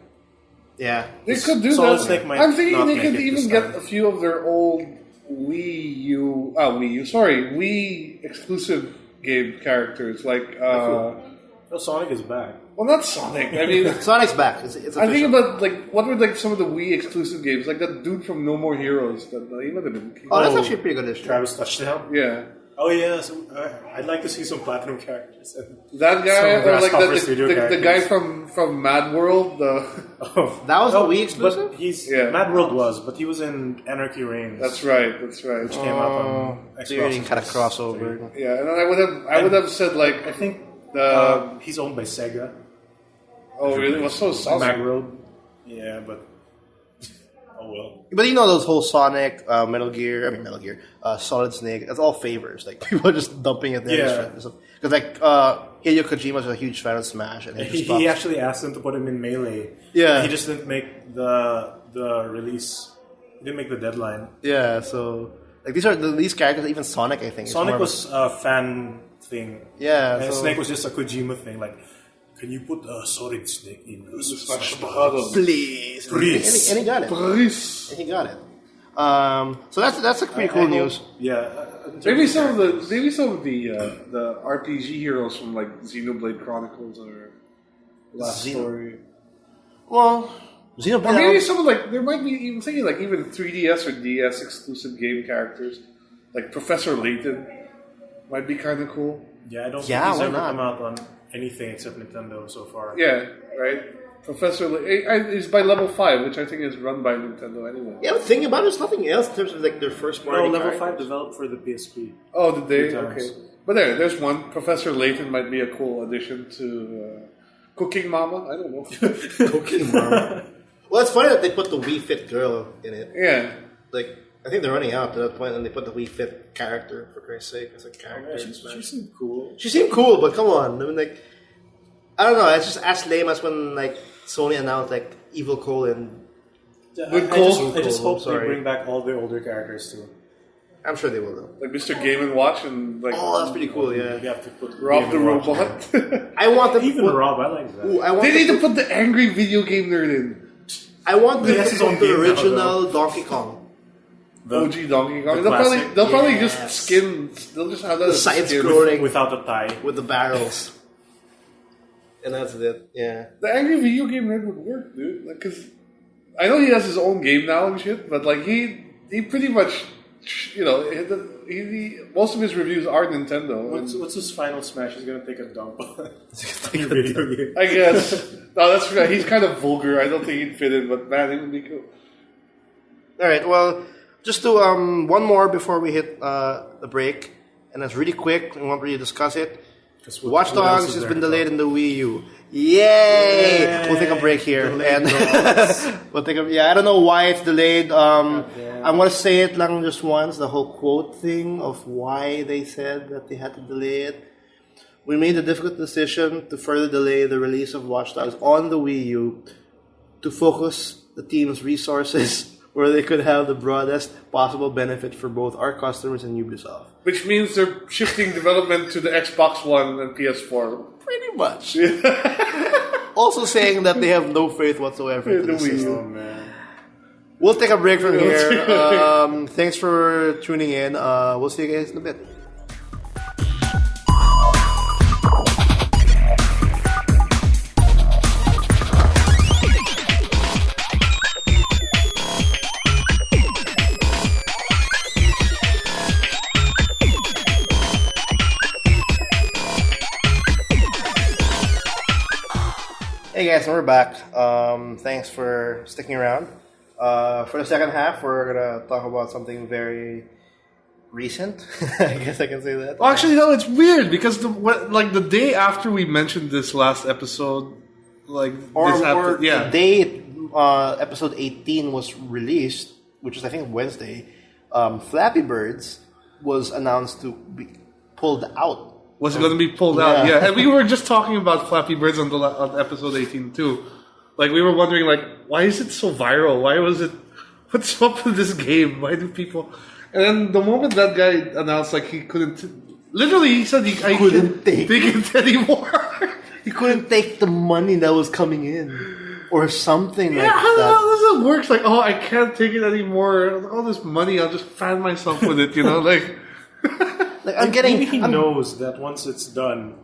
Yeah. they could do Solid that. Snake might I'm thinking not they make could it even this get time. a few of their old Wii exclusive game characters, like Sonic is back. well, not Sonic. I mean, Sonic's back. It's I'm thinking official. about like what were like some of the Wii exclusive games, like that dude from No More Heroes. That he might have been. Oh, that's actually a pretty good addition. Travis Touchdown. Yeah. Oh yeah, so, I'd like to see some Platinum characters. That guy, Some or like Grasshopper Studio the guy characters. from Mad World. That was a Wii exclusive? But Mad World was, but he was in Anarchy Reigns. That's right. Which Came out on Xbox. So you're getting kind of 360. crossover. Yeah, and then I would have said like I think he's owned by Sega. oh really? What's so Mad saucy? World. Yeah, but oh well. But you know those whole Sonic, Metal Gear, Solid Snake, that's all favors. Like, people are just dumping it there. Yeah. Because, like, Hideo Kojima's a huge fan of Smash. And He actually asked them to put him in Melee. Yeah. He just didn't make the release. He didn't make the deadline. Yeah, so... Like, these characters, even Sonic, I think. Sonic was a fan thing. Yeah, And so- Snake was just a Kojima thing. Like, can you put a Solid Snake in the Smash Bros? Bros. Please. Please. And he got it. Please. And he got it. So that's a pretty cool news. Yeah. Maybe some of the RPG heroes from like Xenoblade Chronicles or Last Story. Well, Xenoblade... Or maybe some of like there might be even thinking like even 3DS or DS exclusive game characters, like Professor Layton might be kind of cool. Yeah, I don't Yeah, think he's why ever not? come out on anything except Nintendo so far. Yeah, right. Professor is by level 5, which I think is run by Nintendo anyway. Yeah, but thinking about it, there's nothing else in terms of like their first party No, level 5 characters. developed for the PSP. Oh, did they? 3 times. Okay. But there's one. Professor Layton might be a cool addition to Cooking Mama. I don't know. Cooking Mama. Well, it's funny that they put the Wii Fit girl in it. Yeah. Like, I think they're running out to that point, and they put the Wii Fit character, for Christ's sake, as a character. in Smash. She seemed cool. She seemed cool, but come on. I mean, like, I don't know. It's just as lame as when, like, Sony announced, like, Evil Cole and... Good I call. just hope Sorry. they bring back all the older characters too. I'm sure they will, though. Like Mr. Game & Watch and like Oh, that's pretty cool, yeah. You have to put Rob the Game & Watch Robot. in. I want them to Even put... Rob, I like that. Ooh, I want They them need to put the angry video game nerd in. I want them He has to his put own the game now, original Donkey Kong. OG Donkey Kong. the They'll probably classic. they'll probably Yes. just skin. They'll just have that The as a skin. side-scrolling Without a tie. with the barrels. And that's it, yeah. The angry video game nerd would work, dude. Like, cause I know he has his own game now and shit, but like he pretty much, you know, most of his reviews are Nintendo. What's his final smash? He's gonna take a dump on your video game. I guess. No, that's right. He's kind of vulgar. I don't think he'd fit in, but man, it would be cool. All right. Well, just do one more before we hit the break, and it's really quick. We won't really discuss it. Watch Dogs has been delayed in the Wii U. Yay! We'll take a break here, and we'll take a. Yeah, I don't know why it's delayed. I'm gonna say it lang just once. The whole quote thing of why they said that they had to delay it. We made the difficult decision to further delay the release of Watch Dogs on the Wii U to focus the team's resources where they could have the broadest possible benefit for both our customers and Ubisoft. Which means they're shifting development to the Xbox One and PS4. Pretty much. Also saying that they have no faith whatsoever in the system. Oh, man. We'll take a break from here. Thanks for tuning in. We'll see you guys in a bit. Hey guys, we're back. Thanks for sticking around. For the second half, we're gonna talk about something very recent. I guess I can say that. Well, actually, no, it's weird because the day after we mentioned this last episode, the day episode 18 was released, which is I think Wednesday. Flappy Birds was announced to be pulled out. Was it going to be pulled out? Yeah, and we were just talking about Flappy Birds on episode 18 too. Like we were wondering, why is it so viral? Why was it? What's up with this game? Why do people? And then the moment that guy announced, he couldn't. Literally, he said he couldn't take it anymore. He couldn't take the money that was coming in, or something like that. How does it work? I can't take it anymore. All this money, I'll just fan myself with it. Maybe he knows that once it's done,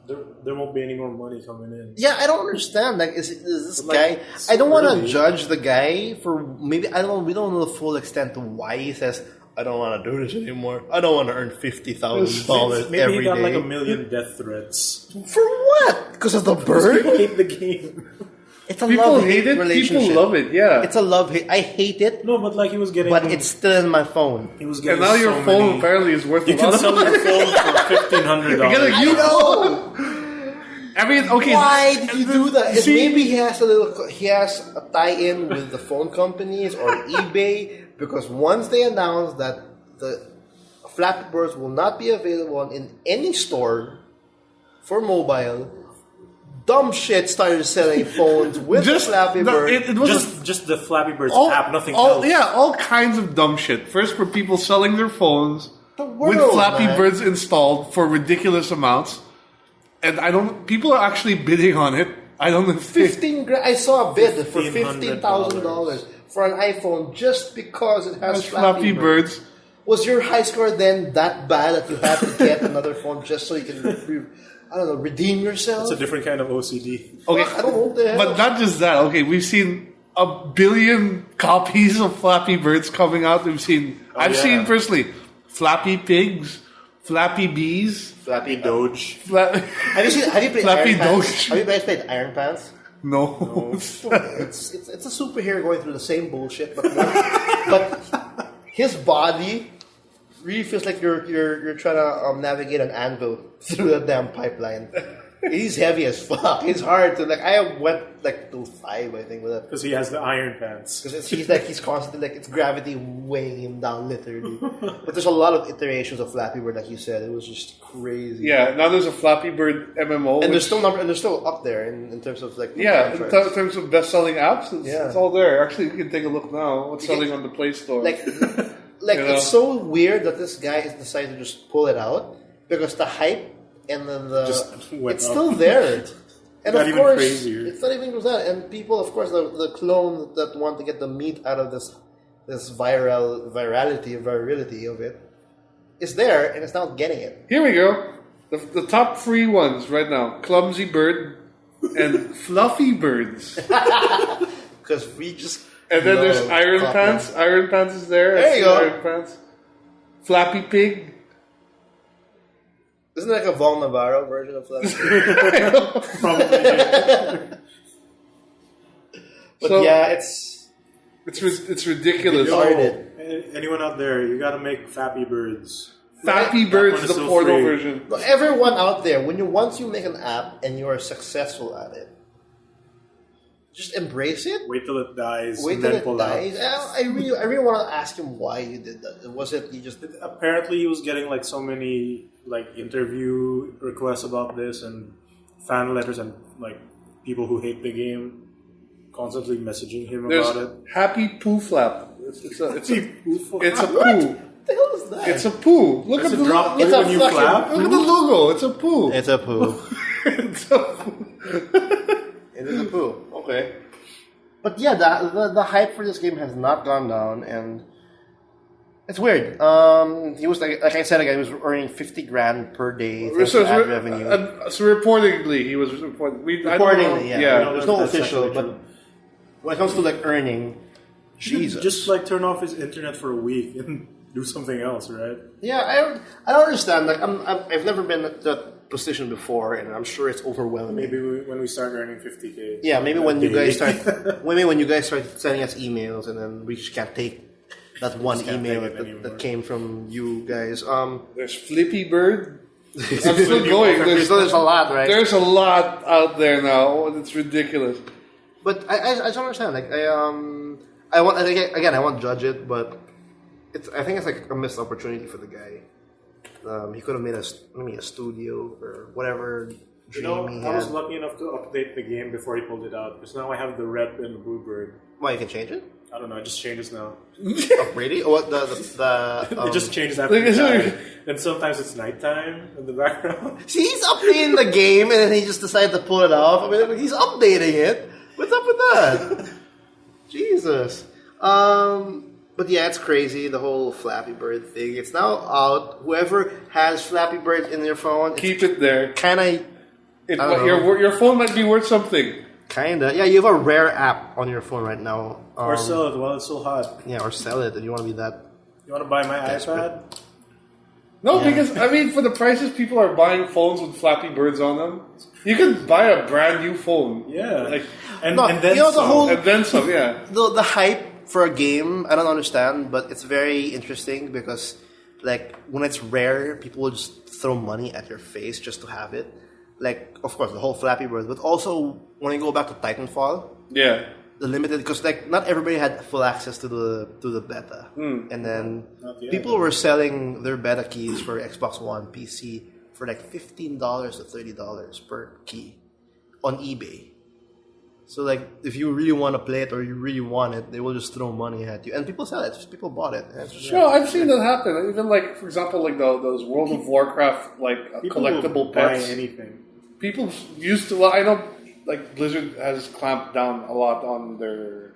there won't be any more money coming in. Yeah, I don't understand. Is this guy? I don't want to judge the guy for maybe I don't know. We don't know the full extent of why he says I don't want to do this anymore. I don't want to earn $50,000 every day. Maybe he got 1 million death threats. For what? Because of the bird? People hate the game. It's a people love-hate hate it. relationship. People love it. Yeah, it's a love-hate. I hate it. No, but he was getting. But it's still in my phone. He was getting. And now your phone apparently is worth. You can sell your phone for $1,500. I know. I mean, okay. Why did you do that? Maybe he has a tie-in with the phone companies or eBay because once they announce that the Flappy Birds will not be available in any store for mobile, dumb shit started selling phones with the Flappy Bird. It was just the Flappy Birds app, nothing else. Yeah, all kinds of dumb shit. First, for people selling their phones with Flappy Birds installed for ridiculous amounts, and people are actually bidding on it. I don't know. $15,000. I saw a bid for $15,000 for an iPhone just because it has Flappy Birds. Was your high score then that bad that you had to get another phone just so you can? I don't know, redeem yourself? It's a different kind of OCD. Okay, I don't know what the hell. But not just that. Okay, we've seen 1 billion copies of Flappy Birds coming out. I've seen personally Flappy Pigs, Flappy Bees, Flappy Doge. Have you played Flappy Iron Pants? Doge? Have you guys played Iron Pants? No. It's a superhero going through the same bullshit, but his body really feels like you're trying to navigate an anvil through that damn pipeline. He's heavy as fuck. It's hard to I went to 5, I think, with that because he has the Iron Pants. Because he's constantly it's gravity weighing him down literally. But there's a lot of iterations of Flappy Bird, like you said. It was just crazy. Yeah, now there's a Flappy Bird MMO, and they're still up there in terms of in terms of best-selling apps. It's all there. Actually, you can take a look now. What's selling on the Play Store? It's so weird that this guy has decided to just pull it out because the hype and then it's still there. And not of course, crazier. It's not even just that. And people, of course, the clone that want to get the meat out of this virility of it is there, and it's not getting it. Here we go. The top 3 ones right now: Clumsy Bird and Fluffy Birds. Because we just. And then there's Iron Pants. Iron Pants is there. There you go. Iron Pants. Flappy Pig. Isn't it like a Vol Navarro version of Flappy? Probably. But So- yeah, it's It's ridiculous. Anyone out there, you gotta make Flappy Birds. Flappy That Bird's one is the still portal free. version. But everyone out there, once you make an app and you are successful at it, just embrace it. Wait till it dies Wait and till then it pull dies. out. I really want to ask him why you did that. Was it you just? Apparently, he was getting like so many like interview requests about this and fan letters and like people who hate the game constantly messaging him There's about it. Happy Poo Flap. It's a poo. What the hell is that? It's a poo. Look Does at it the drop look poo at when you fucking- clap? Look at the logo. It's a poo. It's a poo. It's a poo. It is a poo. Okay. But yeah, the hype for this game has not gone down, and it's weird. He was like I said, he was earning $50,000 per day thanks to ad revenue. So reportedly, he was reporting. Reportedly, yeah. There's no That's official, actually but true. when it comes to like earning, Jesus. Just like turn off his internet for a week and do something else, right? Yeah, I don't understand. Like I've never been at that position before, and I'm sure it's overwhelming. Maybe when we start earning 50K. Yeah, maybe when you daily. guys start, maybe when you guys start sending us emails, and then we just can't take that one Just can't email take it that anymore. came from you guys. There's Flippy Bird. I'm still going. There's a lot, right? There's a lot out there now. It's ridiculous. But I don't understand. Like I won't judge it, but I think it's like a missed opportunity for the guy. He could have made a studio or whatever You dream know, he I was had. lucky enough to update the game before he pulled it out because now I have the red and blue bird. Why, you can change it? I don't know, it just changes now. Oh, really? Oh, what the It just changes after Look at you that. die. And sometimes it's nighttime in the background. See, he's updating the game and then he just decided to pull it off. I mean, he's updating it. What's up with that? Jesus. But yeah, it's crazy, the whole Flappy Bird thing. It's now out. Whoever has Flappy Bird in their phone, Keep it there. kinda, Your phone might be worth something. yeah, you have a rare app on your phone right now. Or sell it while it's so hot. Yeah, or sell it, and you want to be that. You want to buy my Desperate. iPad? No, Yeah. because I mean, for the prices people are buying phones with Flappy Birds on them, you can buy a brand new phone. Yeah. Like, And, No, and then you know, the some. whole- and then some. Yeah. The hype for a game, I don't understand, but it's very interesting because, like, when it's rare, people will just throw money at your face just to have it. Like, of course, the whole Flappy Bird, but also when you go back to Titanfall, Yeah. the limited, because like not everybody had full access to the beta, and then Not yet. people were selling their beta keys for Xbox One, PC for like $15 to $30 per key on eBay. So like, if you really want to play it or you really want it, they will just throw money at you, and people sell it. People bought it. And it's just, No, I've seen that happen. Even like, for example, like those World of Warcraft like People collectible will buy pets. anything. People used to. Well, I know, like Blizzard has clamped down a lot on their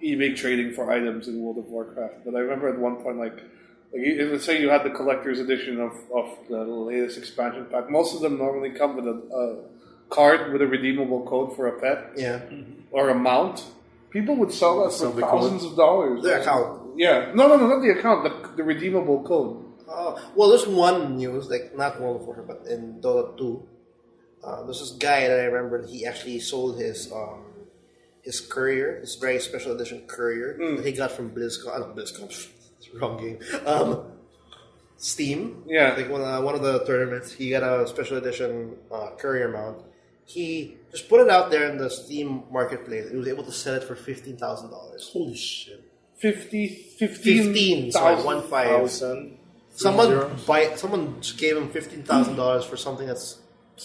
eBay trading for items in World of Warcraft. But I remember at one point, let's say you had the collector's edition of the latest expansion pack. Most of them normally come with a card with a redeemable code for a pet yeah, or a mount. People would sell that Sell for the code? thousands of dollars. their account. Yeah, no, not the account. The redeemable code. Well, there's one news, like not World of Warcraft, but in Dota 2. There's this guy that I remember. He actually sold his courier, his very special edition courier that he got from BlizzCon. Not BlizzCon, it's the wrong game. Steam. Yeah. Like one of the tournaments, he got a special edition courier mount. He just put it out there in the Steam marketplace. He was able to sell it for $15,000. Holy shit. 15, sorry, 15. 1,000. Someone just gave him $15,000 for something that's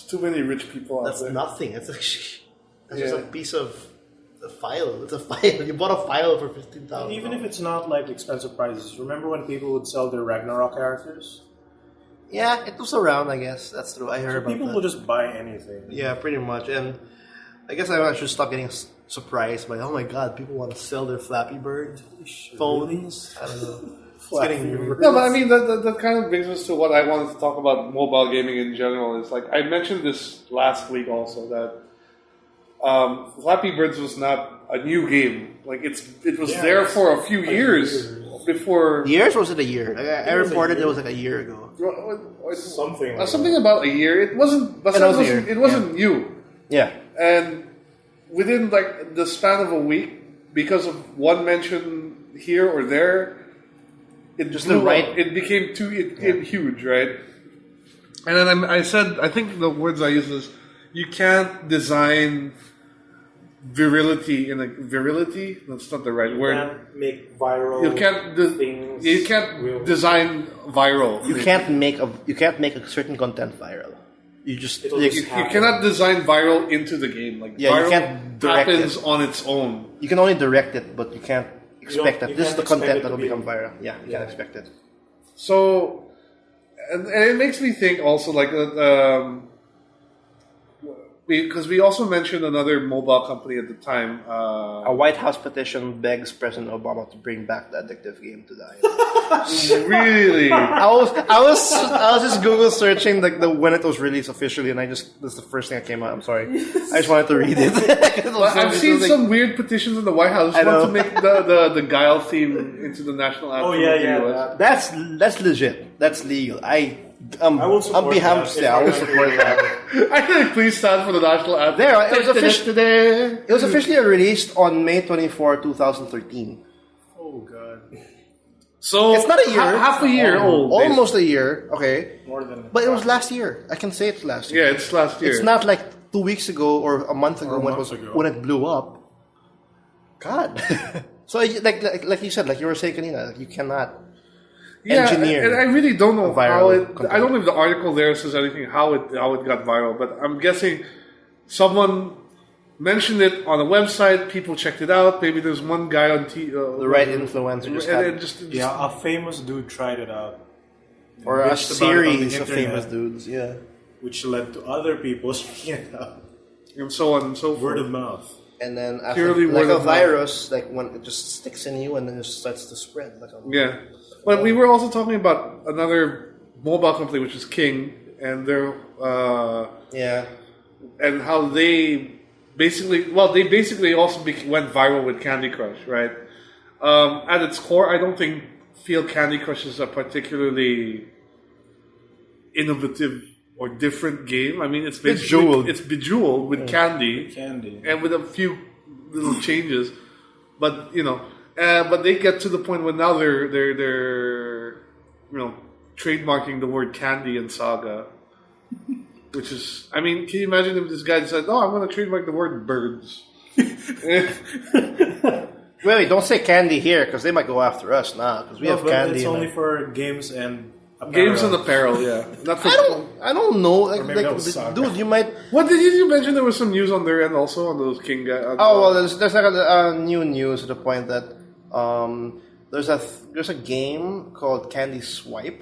Too many rich people out That's there. nothing. It's actually just Yeah. a piece of a file. It's a file. You bought a file for $15,000. Even if it's not like expensive prices, remember when people would sell their Ragnarok characters? yeah, it was around. I guess that's true. I heard about People that. will just buy anything. Yeah, pretty much. And I guess I should stop getting surprised by, oh my god, people want to sell their Flappy Bird phones. I don't know. It's getting weird. No, but I mean, that kind of brings us to what I wanted to talk about mobile gaming in general. Is like, I mentioned this last week also, that Flappy Birds was not a new game. Like, it was there for a few years. before Years or was it a year? Like, I It was a reported year. it was like a year ago. Something. Like something about a year. It wasn't. But It was a year, it wasn't new. Yeah. And within like the span of a week, because of one mention here or there, it Just blew the right- up. It became huge, right? And then I said, I think the words I used is, you can't design virility in a virility. That's not the right You word. can't make viral. You can't. things You can't real. design viral. You can't make a certain content viral. You just It'll like, just You cannot design viral into the game. Like Yeah, you viral can't direct happens it. on its own. you can only direct it, but you can't expect that you this is can't the expect content it that to will be- become viral. Yeah, you Yeah. can't expect it. So, and it makes me think also like because we also mentioned another mobile company at the time. A White House petition begs President Obama to bring back the addictive game to the Really? I was just Google searching like the when it was released officially, and that's the first thing that came out. I'm sorry, I just wanted to read it. I've seen some weird petitions in the White House I want know. to make the Guile theme into the national anthem. Oh yeah, of the yeah. US. That's legit. That's legal. I will support on behalf, that. yeah, I will support that. I think please stand for the national anthem. There, it was officially released on May 24, 2013. Oh god, So It's not a year. half a year old. Almost a year, okay. more than. But it was last year. I can say it's last year. Yeah, it's last year. It's not like 2 weeks ago or a month ago Or a when month it was ago. when it blew up. God. So like you said, like you were saying, Kanina, like you cannot engineer. and I really don't know viral how it. content. I don't know if the article there says anything how it got viral, but I'm guessing someone mentioned it on a website. People checked it out. Maybe there's one guy on the right influencer just and had, it just Yeah, a famous dude tried it out, or a bitched about it on the series of internet, famous dudes. Yeah. which led to other people trying it out. and so on and so Word forth. of mouth. And then after, Purely like word a of mouth. virus, like when it just sticks in you and then it starts to spread. Like a, Yeah, but we were also talking about another mobile company, which is King, and their yeah. and how they basically also went viral with Candy Crush, right? At its core, I don't feel Candy Crush is a particularly innovative or different game. I mean, it's basically it's bejeweled with candy Candy. and with a few little changes, but but they get to the point where now they're trademarking the word candy and Saga, which is, I mean, can you imagine if this guy said, "Oh, I'm going to trademark the word birds"? Wait, don't say candy here because they might go after us now because we No, have but candy. it's in only our- for games and apparel. Games and apparel, yeah. Not for, I don't know. Like, maybe that was Saga. dude, you might. What did you mention? There was some news on their end also on those King guys. Oh well, there's like a new news to the point that there's a game called Candy Swipe,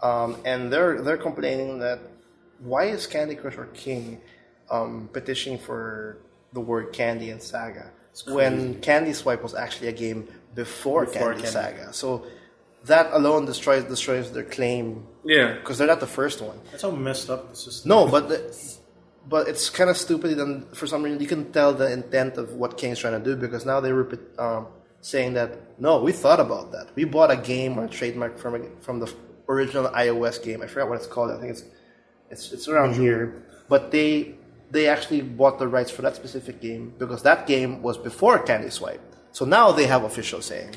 and they're complaining that why is Candy Crush or King petitioning for the word Candy and Saga when Candy Swipe was actually a game before Candy Saga. So that alone destroys their claim. Yeah. Because they're not the first one. That's how messed up the system. No, but it's kind of stupid, and for some reason you can tell the intent of what King's trying to do because now they were saying that no, we thought about that. We bought a game or a trademark from the original iOS game. I forgot what it's called. I think it's around here. But they actually bought the rights for that specific game because that game was before Candy Swipe. So now they have official saying.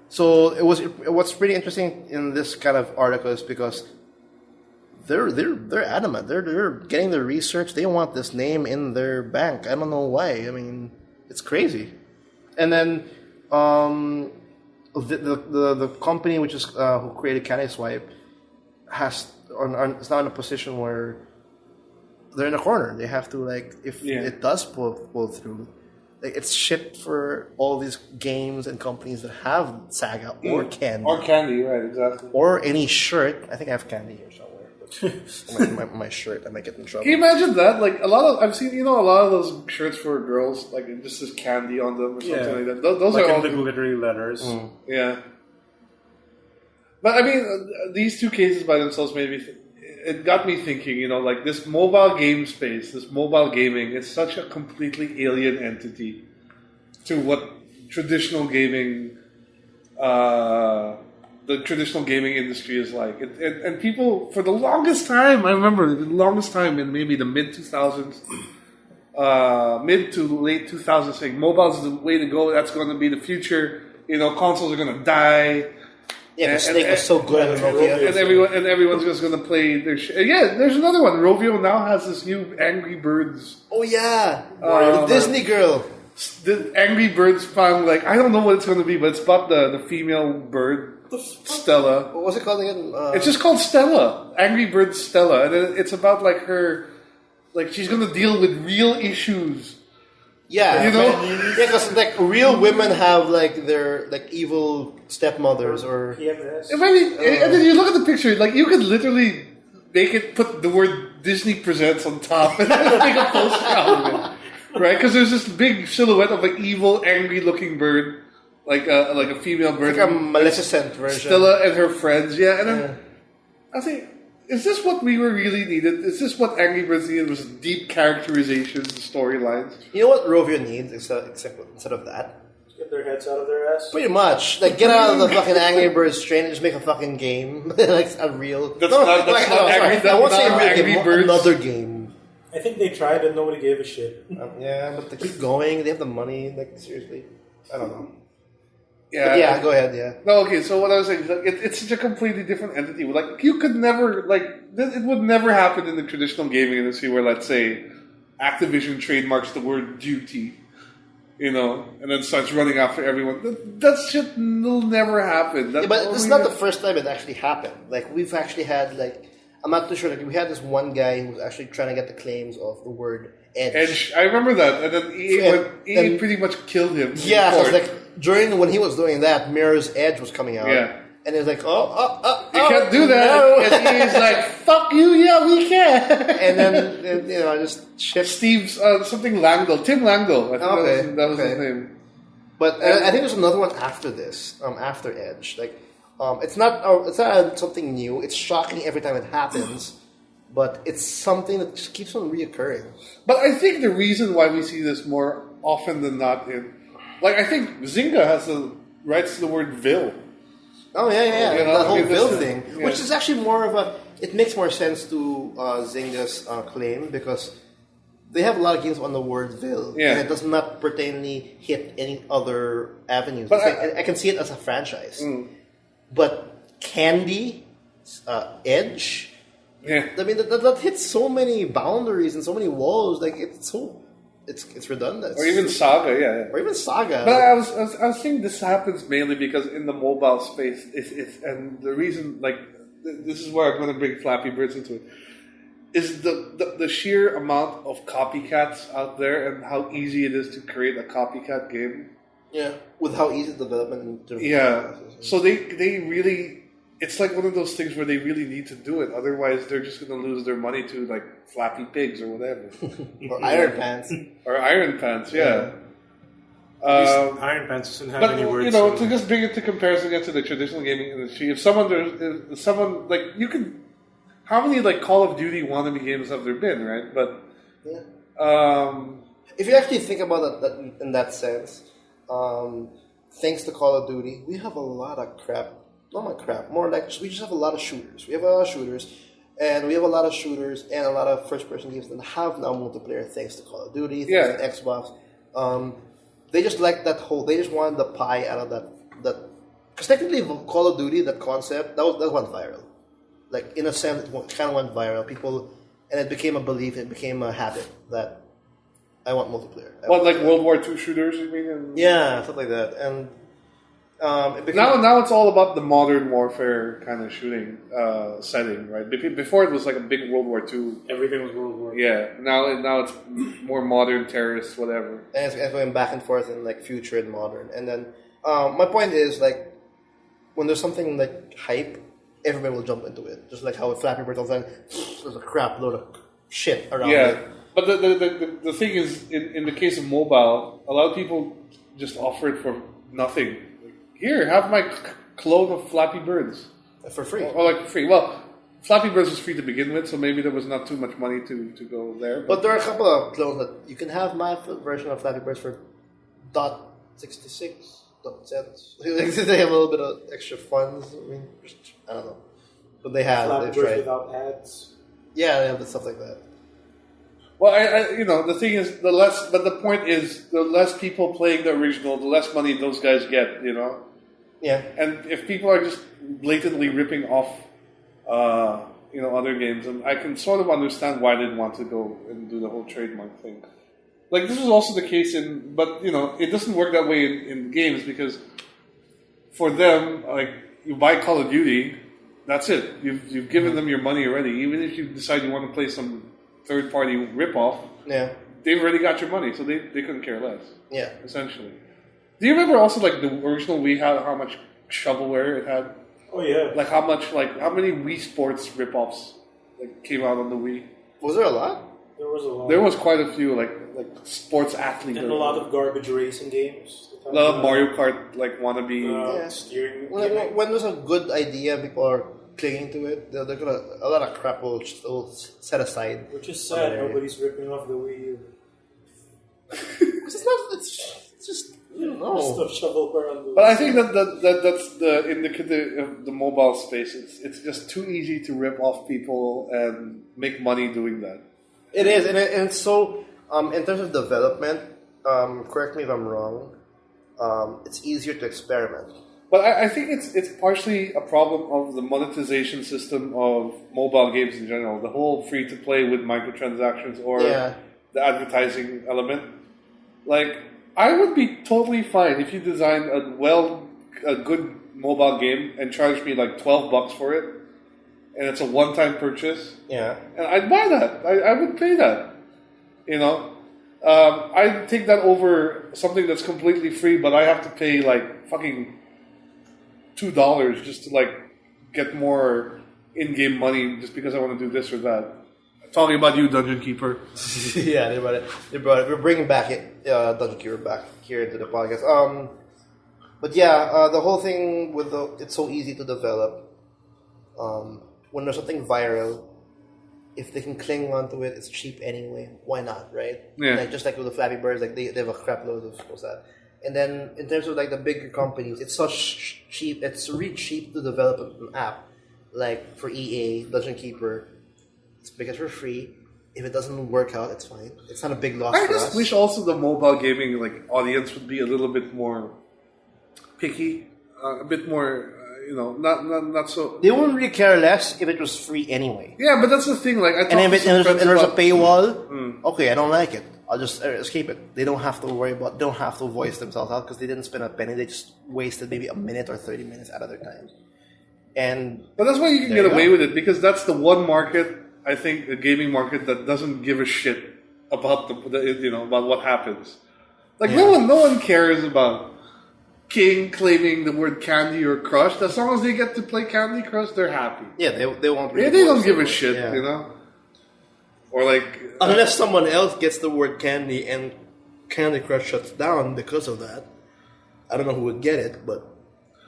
So what's pretty interesting in this kind of article is because they're adamant. They're getting the research. They want this name in their bank. I don't know why. I mean, it's crazy. And then the company which is who created Candy Swipe is now in a position where they're in a corner. They have to if it does pull through. Like, it's shit for all these games and companies that have Saga or Candy. Or candy, right, exactly. Or any shirt. I think I have Candy here somewhere. But my shirt, I might get in trouble. Can you imagine that? Like I've seen a lot of those shirts for girls, like it just says candy on them or something like that. Those like are all in the glittery letters. yeah. But I mean, these two cases by themselves made me. It got me thinking. Like this mobile game space, this mobile gaming, it's such a completely alien entity to what traditional gaming the traditional gaming industry is like. And people, for the longest time, I remember the longest time in maybe the mid 2000s, mid to late 2000s, saying mobile is the way to go. That's going to be the future. Consoles are going to die. Yeah, because Snake was so good at Nokia. And everyone's just going to play their shit. Yeah, there's another one. Rovio now has this new Angry Birds. Oh, yeah. The Disney girl. The Angry Birds found, I don't know what it's going to be, but it's about the female bird, Stella. What was it called again? It's just called Stella. Angry Birds Stella. And it's about, her... she's going to deal with real issues. Yeah, because real women have their evil stepmothers or. And then you look at the picture, you could literally put the word Disney Presents on top and make a poster out of it, right? Because there's this big silhouette of an evil, angry-looking bird, like a female bird, like a Maleficent version. Stella and her friends, yeah. And then I think. Is this what we were really needed? Is this what Angry Birds needed? Was deep characterizations and storylines? You know what Rovio needs instead of that? Get their heads out of their ass? Pretty much. Get out of the fucking Angry Birds train and just make a fucking game. A real... That's not Angry, I won't say a real Angry game, Birds. another game. I think they tried and nobody gave a shit. Yeah, but they keep going. They have the money. Seriously. I don't know. Yeah, but yeah, go ahead, yeah. No, okay, so what I was saying is it's such a completely different entity. You could never, it would never happen in the traditional gaming industry where, let's say, Activision trademarks the word duty, and then starts running after everyone. That shit will never happen. Yeah, but it's not the first time it actually happened. We've actually had, I'm not too sure, we had this one guy who was actually trying to get the claims of the word Edge. I remember that, and then EA pretty much killed him. Yeah, so during when he was doing that, Mirror's Edge was coming out. Yeah. And it's you can't do that. No. And he's like, fuck you, yeah, we can. And then, I just shift. Steve's, something Langdell, Tim Langdell, I think that was his name. But I think there's another one after this, after Edge. It's not something new. It's shocking every time it happens. But it's something that just keeps on reoccurring. But I think the reason why we see this more often than not I think Zynga has the rights to the word Vil. Oh, yeah. That whole Vil thing. Yeah. Which is actually more of it makes more sense to Zynga's claim because they have a lot of games on the word Vil. Yeah. And it does not pertainly hit any other avenues. But I can see it as a franchise. But Candy, Edge... Yeah. I mean, that hits so many boundaries and so many walls. It's redundant. Or even Saga, yeah. Or even Saga. But I was thinking this happens mainly because in the mobile space, and the reason, this is where I'm going to bring Flappy Birds into it, is the sheer amount of copycats out there and how easy it is to create a copycat game. Yeah, with how easy the development. Yeah, so they really. It's like one of those things where they really need to do it. Otherwise, they're just going to lose their money to Flappy Pigs or whatever, or Iron Pants, or Iron Pants. Yeah. Iron Pants doesn't have any words. To just bring it to comparison against the traditional gaming industry, if someone you can, how many Call of Duty wannabe games have there been, right? But if you actually think about that in that sense, thanks to Call of Duty, we have a lot of crap. More we just have a lot of shooters. We have a lot of shooters, and we have a lot of shooters and a lot of first-person games that have now multiplayer thanks to Call of Duty, thanks to Xbox. They just like that whole. They just wanted the pie out of that. Because technically, Call of Duty, that concept, that went viral. In a sense, it kind of went viral. People, and it became a belief. It became a habit that I want multiplayer. World War II shooters? You mean? Yeah, stuff like that, and. Now it's all about the modern warfare kind of shooting setting, right? Before it was a big World War II. Everything was World War II. Yeah. Now it's more modern terrorists, whatever. And it's going back and forth in future and modern. And then my point is when there's something hype, everybody will jump into it. Just like how with Flappy Bird, there's a crap load of shit around it. Yeah. But the thing is, in the case of mobile, a lot of people just offer it for nothing. Here, have my clone of Flappy Birds. For free. Or for free. Well, Flappy Birds was free to begin with, so maybe there was not too much money to go there. But there are a couple of clones that you can have my version of Flappy Birds for .66. sense. They have a little bit of extra funds. I mean, I don't know, but they have. Flappy They've Bird tried. without ads. Yeah, they have the stuff like that. Well, the thing is, but the point is, the less people playing the original, the less money those guys get, Yeah. And if people are just blatantly ripping off, other games, and I can sort of understand why they'd want to go and do the whole trademark thing. Like, this is also the case but it doesn't work that way in games, because for them, like, you buy Call of Duty, that's it. You've given them your money already. Even if you decide you want to play some third-party rip-off, Yeah. they've already got your money, so they couldn't care less, Yeah. essentially. Do you remember also, like, the original Wii had how much shovelware it had? Oh yeah. Like, how many Wii Sports rip-offs came out on the Wii? Was there a lot? There was a lot. There was quite a few, like sports athlete. And a lot of garbage racing games. A lot of Mario Kart, wannabe. Yeah. Steering. When there's a good idea, people are clinging to it. They're gonna a lot of crap will set aside. Which is sad. Nobody's ripping off the Wii U. It's not. It's just no. Stuff shovelware on the. But I think that's the indicator of the mobile space. It's just too easy to rip off people and make money doing that. It is, and it's so. In terms of development, correct me if I'm wrong. It's easier to experiment. But I think it's partially a problem of the monetization system of mobile games in general. The whole free to play with microtransactions or the advertising element. Like, I would be totally fine if you designed a good mobile game and charged me like $12 for it, and it's a one-time purchase. Yeah, and I'd buy that. I would pay that. I'd take that over something that's completely free, but I have to pay like fucking $2 just to get more in-game money just because I want to do this or that. Talking about you, Dungeon Keeper. yeah, they brought it. We're bringing back Dungeon Keeper back here into the podcast. But yeah, the whole thing with it's so easy to develop. When there's something viral, if they can cling onto it, it's cheap anyway. Why not, right? Yeah. Just like with the Flappy Birds, they have a crap load of that. And then in terms of the bigger companies, it's such cheap. It's really cheap to develop an app. Like for EA, Dungeon Keeper, it's because we're free. If it doesn't work out, it's fine. It's not a big loss I for just us. wish also the mobile gaming audience would be a little bit more picky, a bit more, not so. They wouldn't really care less if it was free anyway. Yeah, but that's the thing. And if there's a paywall, okay, I don't like it. I'll just escape it. They don't have to worry about. Don't have to voice themselves out because they didn't spend a penny. They just wasted maybe a minute or 30 minutes out of their time. But that's why you can get away with it, because that's the one market, I think, the gaming market that doesn't give a shit about about what happens. No one cares about King claiming the word candy or crushed. As long as they get to play Candy Crush, they're happy. Yeah, they won't. Really They don't give a shit, Or unless someone else gets the word candy and Candy Crush shuts down because of that. I don't know who would get it, but.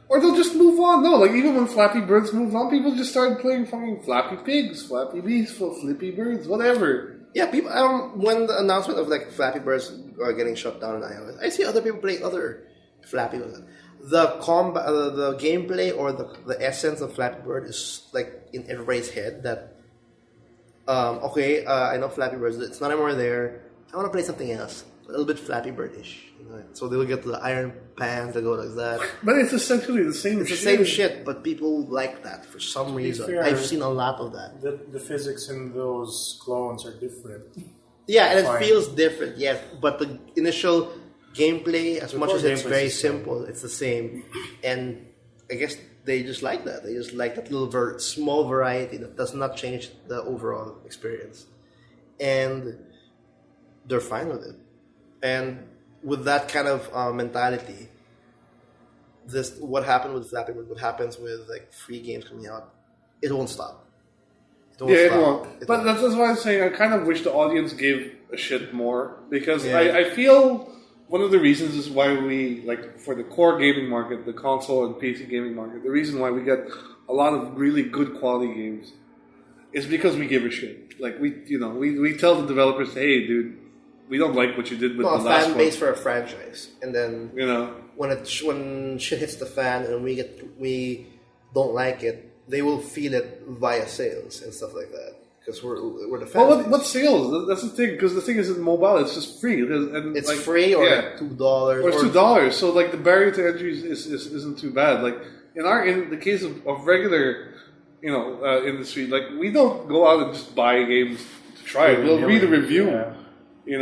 Or they'll just move on. No, even when Flappy Birds moved on, people just started playing fucking Flappy Pigs, Flappy Bees, Flippy Birds, whatever. Yeah, people. When the announcement of Flappy Birds are getting shut down in iOS, I see other people playing other Flappy Birds. The combat, the gameplay, or the essence of Flappy Bird is in everybody's head. That I know Flappy Birds. It's not anymore there. I want to play something else, a little bit Flappy Bird-ish. So they'll get the iron pants that go like that. But it's essentially the same shit. It's the same shit, but people like that for some reason. Fair, I've seen a lot of that. The physics in those clones are different. Yeah, and it feels different, yes. But the initial gameplay, as much as it's very simple, it's the same. And I guess they just like that. They just like that little small variety that does not change the overall experience. And they're fine with it. And with that kind of mentality, what happened with Flappy Bird, what happens with free games coming out, it won't stop. It won't. But that's why I'm saying I kind of wish the audience gave a shit more, because I feel one of the reasons is why we, for the core gaming market, the console and PC gaming market, the reason why we get a lot of really good quality games is because we give a shit. We tell the developers, hey, dude, we don't like what you did with No, the a last fan one. base for a franchise, and then You know, when shit hits the fan and we don't like it, they will feel it via sales and stuff like that because we're the fan. well, base. what sales? That's the thing. Because the thing is, in mobile, it's just free. And It's like, free or yeah. like $2 Or it's $2. So like the barrier to entry isn't too bad. Like in the case of regular, industry, like we don't go out and just buy games to try it. We'll read a review. Yeah.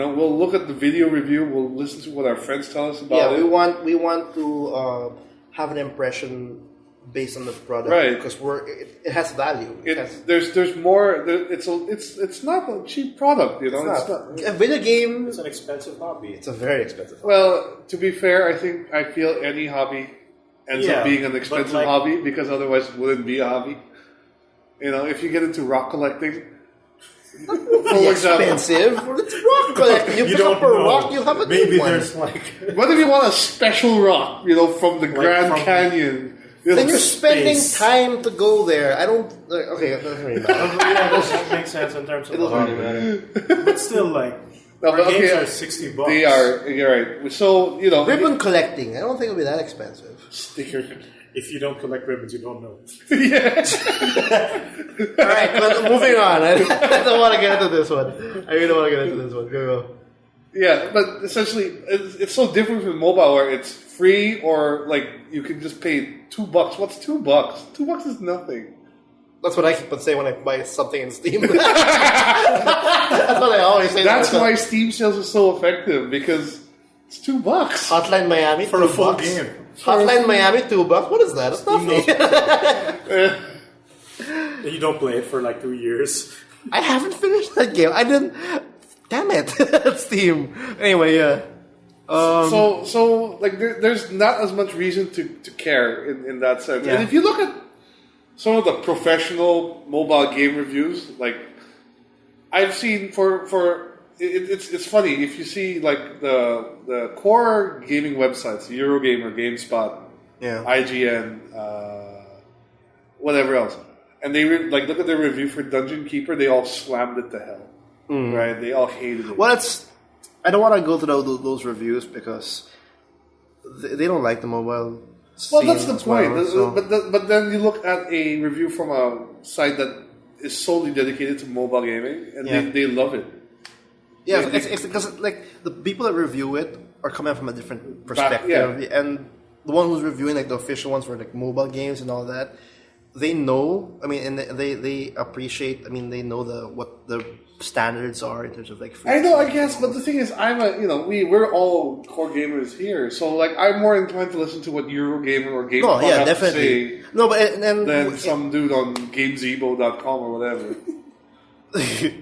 We'll look at the video review. We'll listen to what our friends tell us about Yeah, it. we want to have an impression based on the product, Right. Because it has value. There's more. It's not a cheap product. It's not. A video game. It's an expensive hobby. It's a very expensive. Well, to be fair, I feel any hobby ends up being an but expensive like- hobby because otherwise it wouldn't be a hobby. If you get into rock collecting, for example, Expensive. It's rock collecting. You pick don't up a know. rock, you have a Maybe good one. there's like what if you want a special rock, from the Grand from- Canyon? Then you're spending space. time to go there. I don't. Okay, it doesn't really matter. that makes sense in terms of It the doesn't hobby. really matter. But still, like No, our but games okay, are $60. They are. You're right. So Ribbon collecting. I don't think it'll be that expensive. sticker. If you don't collect ribbons, you don't know. Yeah. All right, but moving on. I don't want to get into this one. I really don't want to get into this one. Go. Yeah, but essentially, it's so different from mobile where it's free or like you can just pay $2. What's $2? $2 is nothing. That's what I keep on saying when I buy something in Steam. That's what I always say. That's why Steam sales are so effective because it's $2. Hotline Miami For a full $2. game. Hotline Miami $2. What is that? It's nothing. You don't play it for like 2 years. I haven't finished that game. I didn't. Damn it, Steam. Anyway, yeah. So like there's not as much reason to care in that sense. Yeah. And if you look at some of the professional mobile game reviews, like I've seen it's funny if you see like the core gaming websites, Eurogamer, GameSpot, Yeah. IGN, whatever else, and they look at their review for Dungeon Keeper, they all slammed it to hell, right? They all hated it. Well, I don't want to go through those reviews because they don't like the mobile. Well, that's the scene as well, point. so- But then you look at a review from a site that is solely dedicated to mobile gaming, and Yeah. they love it. Yeah, it's because like the people that review it are coming from a different perspective, and the one who's reviewing like the official ones for like mobile games and all that, they know. I mean, and they appreciate. I mean, they know what the standards are in terms of like. I know, I guess, but the thing is, we're all core gamers here, so like I'm more inclined to listen to what Eurogamer or GameSpot No, yeah, have definitely. to say No, but and than some dude on GameZebo.com or whatever.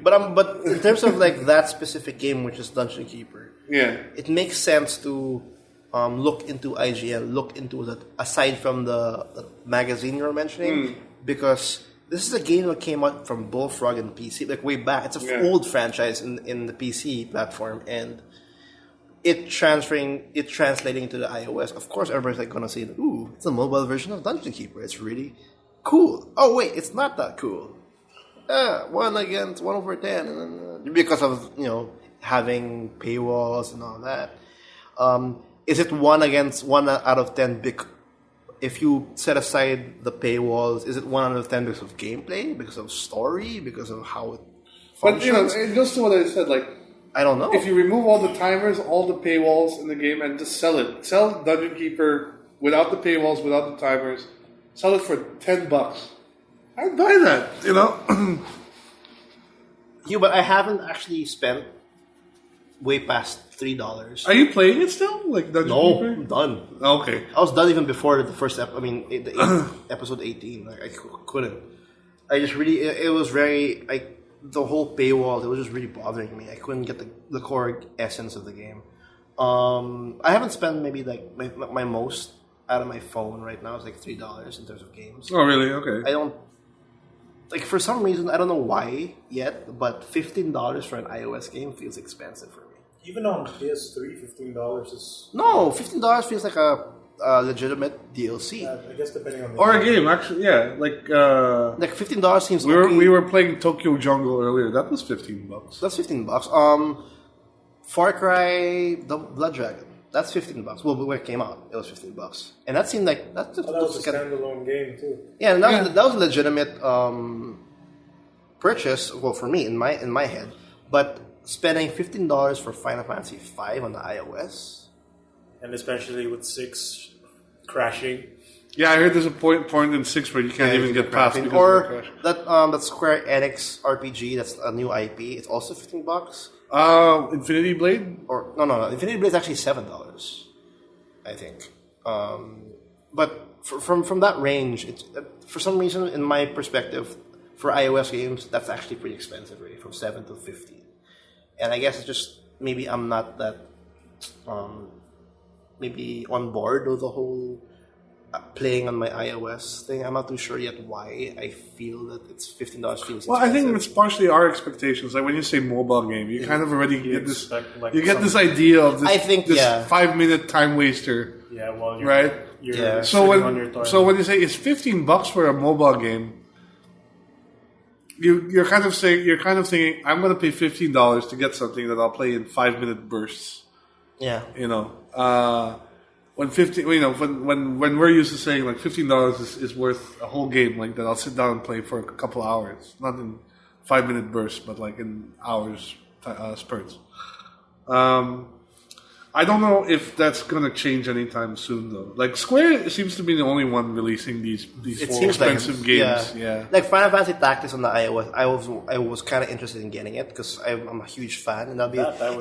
but in terms of like that specific game, which is Dungeon Keeper, Yeah. it makes sense to look into IGN, look into that aside from the magazine you were mentioning, because this is a game that came out from Bullfrog and PC, like way back. It's an old franchise in the PC platform, and it translating to the iOS. Of course, everybody's like gonna say, "Ooh, it's a mobile version of Dungeon Keeper. It's really cool." Oh wait, it's not that cool. 1/10, because of having paywalls and all that. Is it 1 out of 10? If you set aside the paywalls, is it 1 out of 10 because of gameplay, because of story, because of how it But functions? it goes to what I said, like I don't know. if you remove all the timers, all the paywalls in the game, and just sell it. Sell Dungeon Keeper without the paywalls, without the timers. Sell it for $10. I'd buy that, But I haven't actually spent way past $3. Are you playing it still? Like Dungeon No, Keeper? I'm done. Okay. I was done even before the first episode 18. Like I couldn't. I just really it was very the whole paywall. It was just really bothering me. I couldn't get the core essence of the game. I haven't spent maybe like my most out of my phone right now is like $3 in terms of games. Oh, really? Okay. I don't for some reason I don't know why yet, but $15 for an iOS game feels expensive for me. Even on PS3, $15 is. No, $15 feels like a legitimate DLC. I guess depending on the Or a game, actually, yeah. Like $15 seems we okay. were playing Tokyo Jungle earlier. That was $15. That's $15. Far Cry the Blood Dragon. That's $15. Well, when it came out, it was $15, and that seemed like that was a standalone game too. Yeah, and that was a legitimate purchase. Well, for me in my head, but spending $15 for Final Fantasy V on the iOS, and especially with 6 crashing. Yeah, I heard there's a point in 6 where you can't even get past because or of the crash. that Square Enix RPG. That's a new IP. It's also $15. Infinity Blade? Or no. Infinity Blade is actually $7, I think. But from that range, it's for some reason, in my perspective, for iOS games, that's actually pretty expensive, really, from $7 to $15. And I guess it's just maybe I'm not that maybe on board with the whole playing on my iOS thing. I'm not too sure yet why I feel that it's $15 feels expensive. Well, I think it's partially our expectations. Like when you say mobile game, you kind of already get this. You get this idea of this. I think, this 5-minute time waster. Yeah, well, right. You're so when you say it's $15 for a mobile game, you're kind of thinking I'm going to pay $15 to get something that I'll play in 5-minute bursts. Yeah. When we're used to saying like $15 is worth a whole game like that, I'll sit down and play for a couple hours, not in 5-minute bursts, but like in hours spurts. I don't know if that's going to change anytime soon, though. Like Square seems to be the only one releasing these more expensive games. Yeah. Like Final Fantasy Tactics on the iOS, I was kind of interested in getting it because I'm a huge fan, and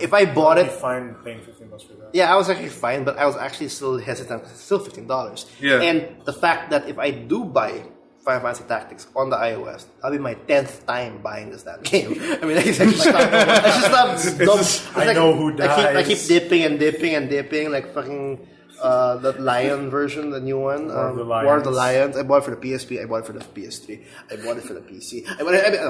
if I bought it, fine paying $15 for that. Yeah, I was actually fine, but I was actually still hesitant. It's still $15. Yeah. And the fact that if I do buy Final Fantasy Tactics on the iOS, that'll be my 10th time buying this damn game. I mean, it's just I know who dies. I keep dipping and dipping and dipping, like fucking the Lion version, the new one, War of the Lions. I bought it for the PSP. I bought it for the PS3. I bought it for the PC.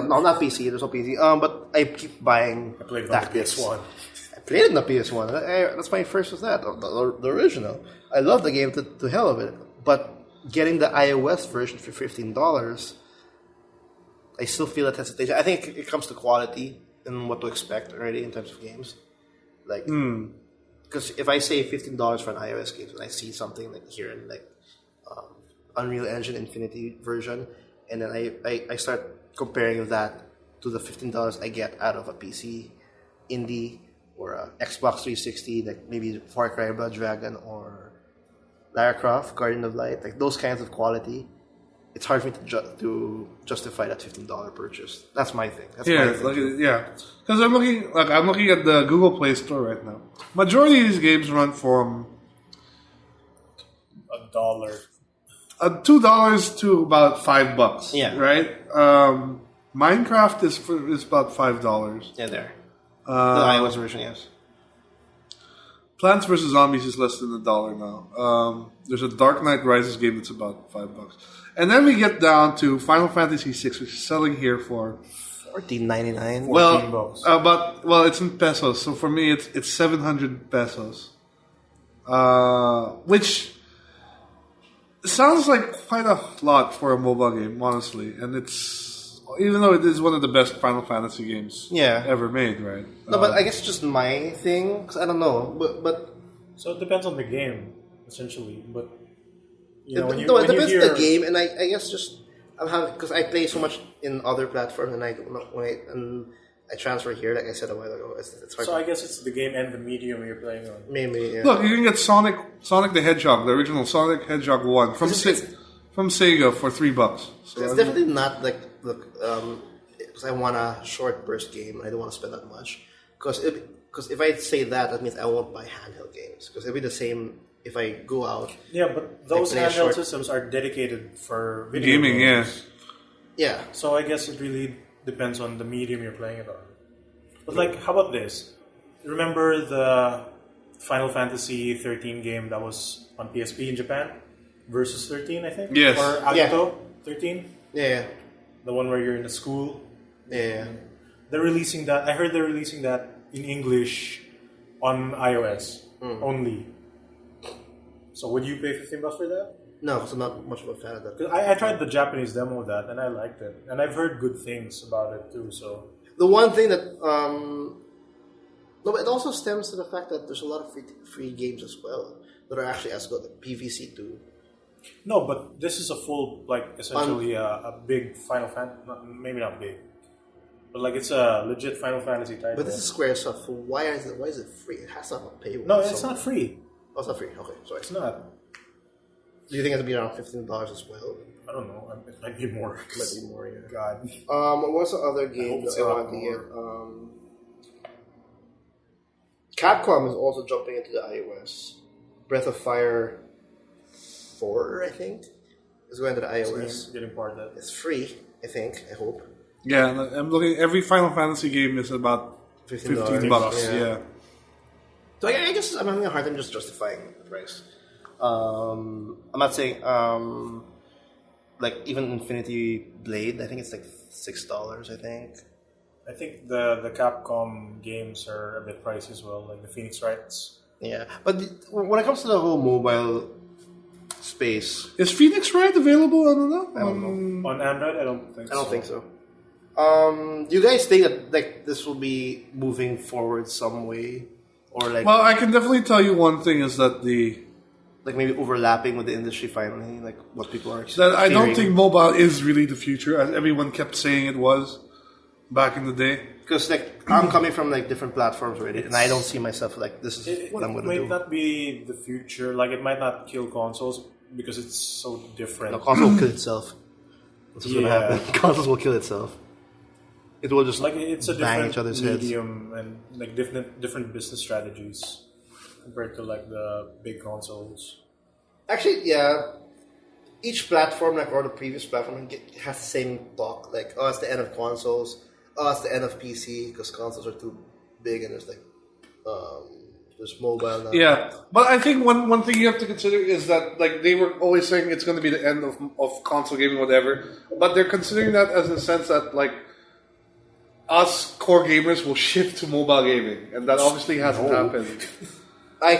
No, not PC. There's no PC. But I keep buying. I played it Tactics. on the PS1. I played it on the PS1. That's my first was that the original. I love the game to hell of it, but getting the iOS version for $15, I still feel that hesitation. I think it comes to quality and what to expect already in terms of games. Like, because if I say $15 for an iOS game and I see something like here in like Unreal Engine Infinity version, and then I start comparing that to the $15 I get out of a PC indie or a Xbox 360, like maybe Far Cry Blood Dragon or Lara Croft, Guardian of Light, like those kinds of quality, it's hard for me to justify that $15 purchase. That's my thing. Because I'm looking at the Google Play Store right now. Majority of these games run from $1, $2 to about $5. Yeah. Right. Minecraft is about $5. Yeah, there. The iOS version, yes. Plants vs. Zombies is less than $1 now. There's a Dark Knight Rises game that's about $5. And then we get down to Final Fantasy VI, which is selling here for $14.99. Well, it's in pesos. So for me, it's 700 pesos, which sounds like quite a lot for a mobile game, honestly. And it's even though it is one of the best Final Fantasy games ever made, right? No, but I guess it's just my thing, because I don't know. But so it depends on the game, essentially. But it depends on the game, and I guess just I'm having, because I play so much in other platforms, and I transfer here, like I said a while ago. It's hard. So I guess it's the game and the medium you're playing on. Maybe. Yeah. Look, you can get Sonic the Hedgehog, the original Sonic Hedgehog 1 from Sega for $3. So it's definitely not like because I want a short burst game. I don't want to spend that much. Because if I say that means I won't buy handheld games. Because it'll be the same if I go out. Yeah, but those handheld systems are dedicated for video gaming. Games. Yeah. So I guess it really depends on the medium you're playing it on. But like, how about this? Remember the Final Fantasy 13 game that was on PSP in Japan? Versus 13, I think? Yes. Or Agito 13? Yeah. The one where you're in a school? Yeah. They're releasing that. I heard they're releasing that in English on iOS only. So would you pay $15 for that? No, because I'm not much of a fan of that. 'Cause I tried the Japanese demo of that and I liked it. And I've heard good things about it too. So the one thing that No, but it also stems to the fact that there's a lot of free games as well that are actually as good. PVC too. No, but this is a full, like, essentially a big Final Fantasy. Maybe not big, but like it's a legit Final Fantasy title. But this is Square stuff. So why is it free? It has to have a paywall. No, it's not free. Oh, it's not free. Okay, sorry. It's not. Do you think it'll be around $15 as well? I don't know. It might be more. It might be more. Yeah. God. What's the other game it's that I a lot wanted to get? Capcom is also jumping into the iOS. Breath of Fire 4, I think, is going to the iOS. It's getting part of that. It's free, I think. I hope. Yeah, I'm looking. Every Final Fantasy game is about $15. Yeah. So I guess I'm having a hard time just justifying the price. I'm not saying like even Infinity Blade. I think it's like $6. I think. I think the Capcom games are a bit pricey as well, like the Phoenix Wrights. Yeah, but when it comes to the whole mobile space, Is Phoenix Wright available on the? I don't know. On Android, I don't think so. I don't think so. Do you guys think that like this will be moving forward some way, or like Well, I can definitely tell you one thing is that like maybe overlapping with the industry finally, like what people are that I don't fearing? think mobile is really the future, as everyone kept saying it was back in the day. Because like I'm coming from like different platforms already, and I don't see myself like this is what I'm going to It do. might not be the future. Like it might not kill consoles because it's so different. The console will kill itself. This is going to Yeah. happen. Consoles will kill itself. It will just Like it's a bang different each other's heads. medium and like different business strategies compared to like the big consoles. Actually, yeah. Each platform, like or the previous platform, has the same talk. Like, oh, it's the end of consoles. Oh, it's the end of PC because consoles are too big, and there's like, there's mobile now. Yeah, but I think one thing you have to consider is that like they were always saying it's going to be the end of console gaming, whatever. But they're considering that as a sense that like us core gamers will shift to mobile gaming, and that obviously hasn't happened. I'm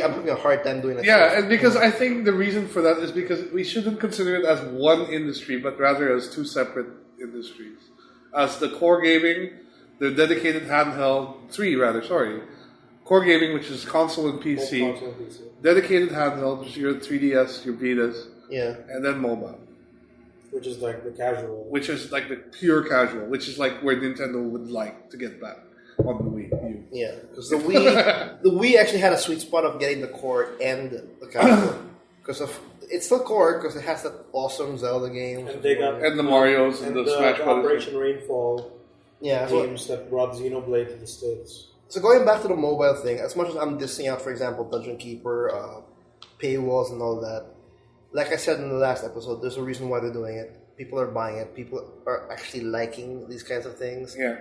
having a hard time doing that. Yeah, and because I think the reason for that is because we shouldn't consider it as one industry, but rather as two separate industries. As the core gaming, the dedicated handheld, core gaming, which is console and PC, dedicated handheld, which is your 3DS, your Vitas, Yeah. and then mobile, Which is like the casual. which is like the pure casual, which is like where Nintendo would like to get back on the Wii U. Yeah, because the Wii actually had a sweet spot of getting the core and the casual. Because it's still core because it has that awesome Zelda game. And they got And the Marios and the Smash Brothers. Operation Rainfall games that brought Xenoblade to the States. So going back to the mobile thing, as much as I'm dissing out, for example, Dungeon Keeper, paywalls and all that, like I said in the last episode, there's a reason why they're doing it. People are buying it. People are actually liking these kinds of things. Yeah.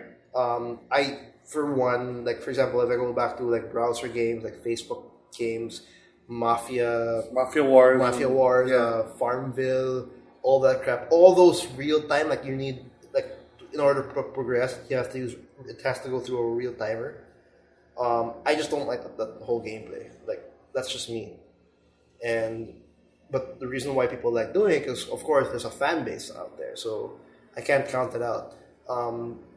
For one, like for example, if I go back to like browser games, like Facebook games, Mafia Wars, Yeah. Farmville, all that crap, all those real time, like you need, like in order to progress, it has to go through a real timer. I just don't like that whole gameplay. Like that's just me. But the reason why people like doing it is, of course, there's a fan base out there, so I can't count it out.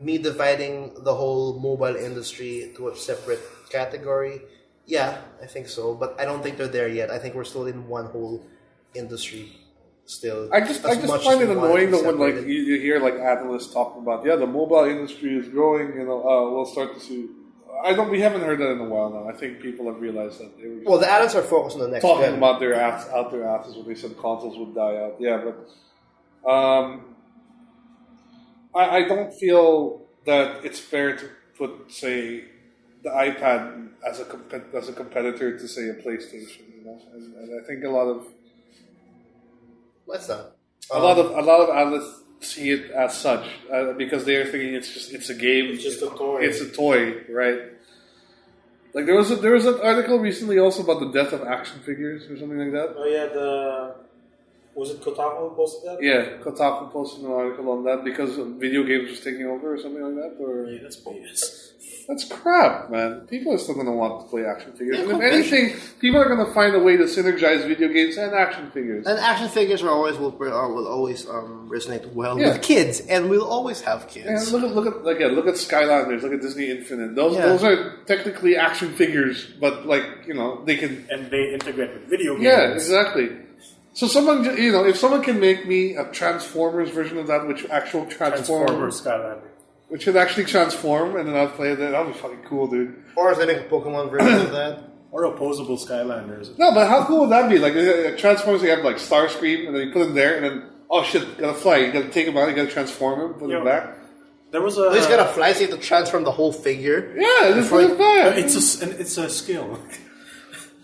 Me dividing the whole mobile industry to a separate category, yeah, I think so. But I don't think they're there yet. I think we're still in one whole industry still. I just find it annoying that when like you hear like analysts talking about the mobile industry is growing, we'll start to see. We haven't heard that in a while now. I think people have realized that they were Well, the analysts are focused on the next talking gen. about their asses when they said consoles would die out. Yeah, but I don't feel that it's fair to put, say, the iPad as a competitor to, say, a PlayStation. And I think a lot of What's that? a lot of analysts see it as such because they are thinking it's a game. It's just a toy. It's a toy, right? Like there was an article recently also about the death of action figures or something like that. Oh yeah, was it Kotaku who posted that? Yeah, Kotaku posted an article on that because video games was taking over or something like that. Or Yeah, that's BS. That's crap, man. People are still going to want to play action figures. Yeah, And if anything, people are going to find a way to synergize video games and action figures. And action figures will always resonate well Yeah. with kids, and we'll always have kids. And look at Skylanders, look at Disney Infinite. Those are technically action figures, but they can. And they integrate with video games. Yeah, exactly. So if someone can make me a Transformers version of that, which actual Transformers Skylander. which should actually transform, and then I'll play that. That'll be fucking cool, dude. Or if they make a Pokemon version of that. Or opposable Skylanders. No, but how cool would that be? Like Transformers, you have like Starscream, and then you put him there, and then oh shit, gotta fly. You gotta take him out. You gotta transform him, put him back. There was a. He's gotta fly, so you have to transform the whole figure. Yeah, just put it back. It's a skill.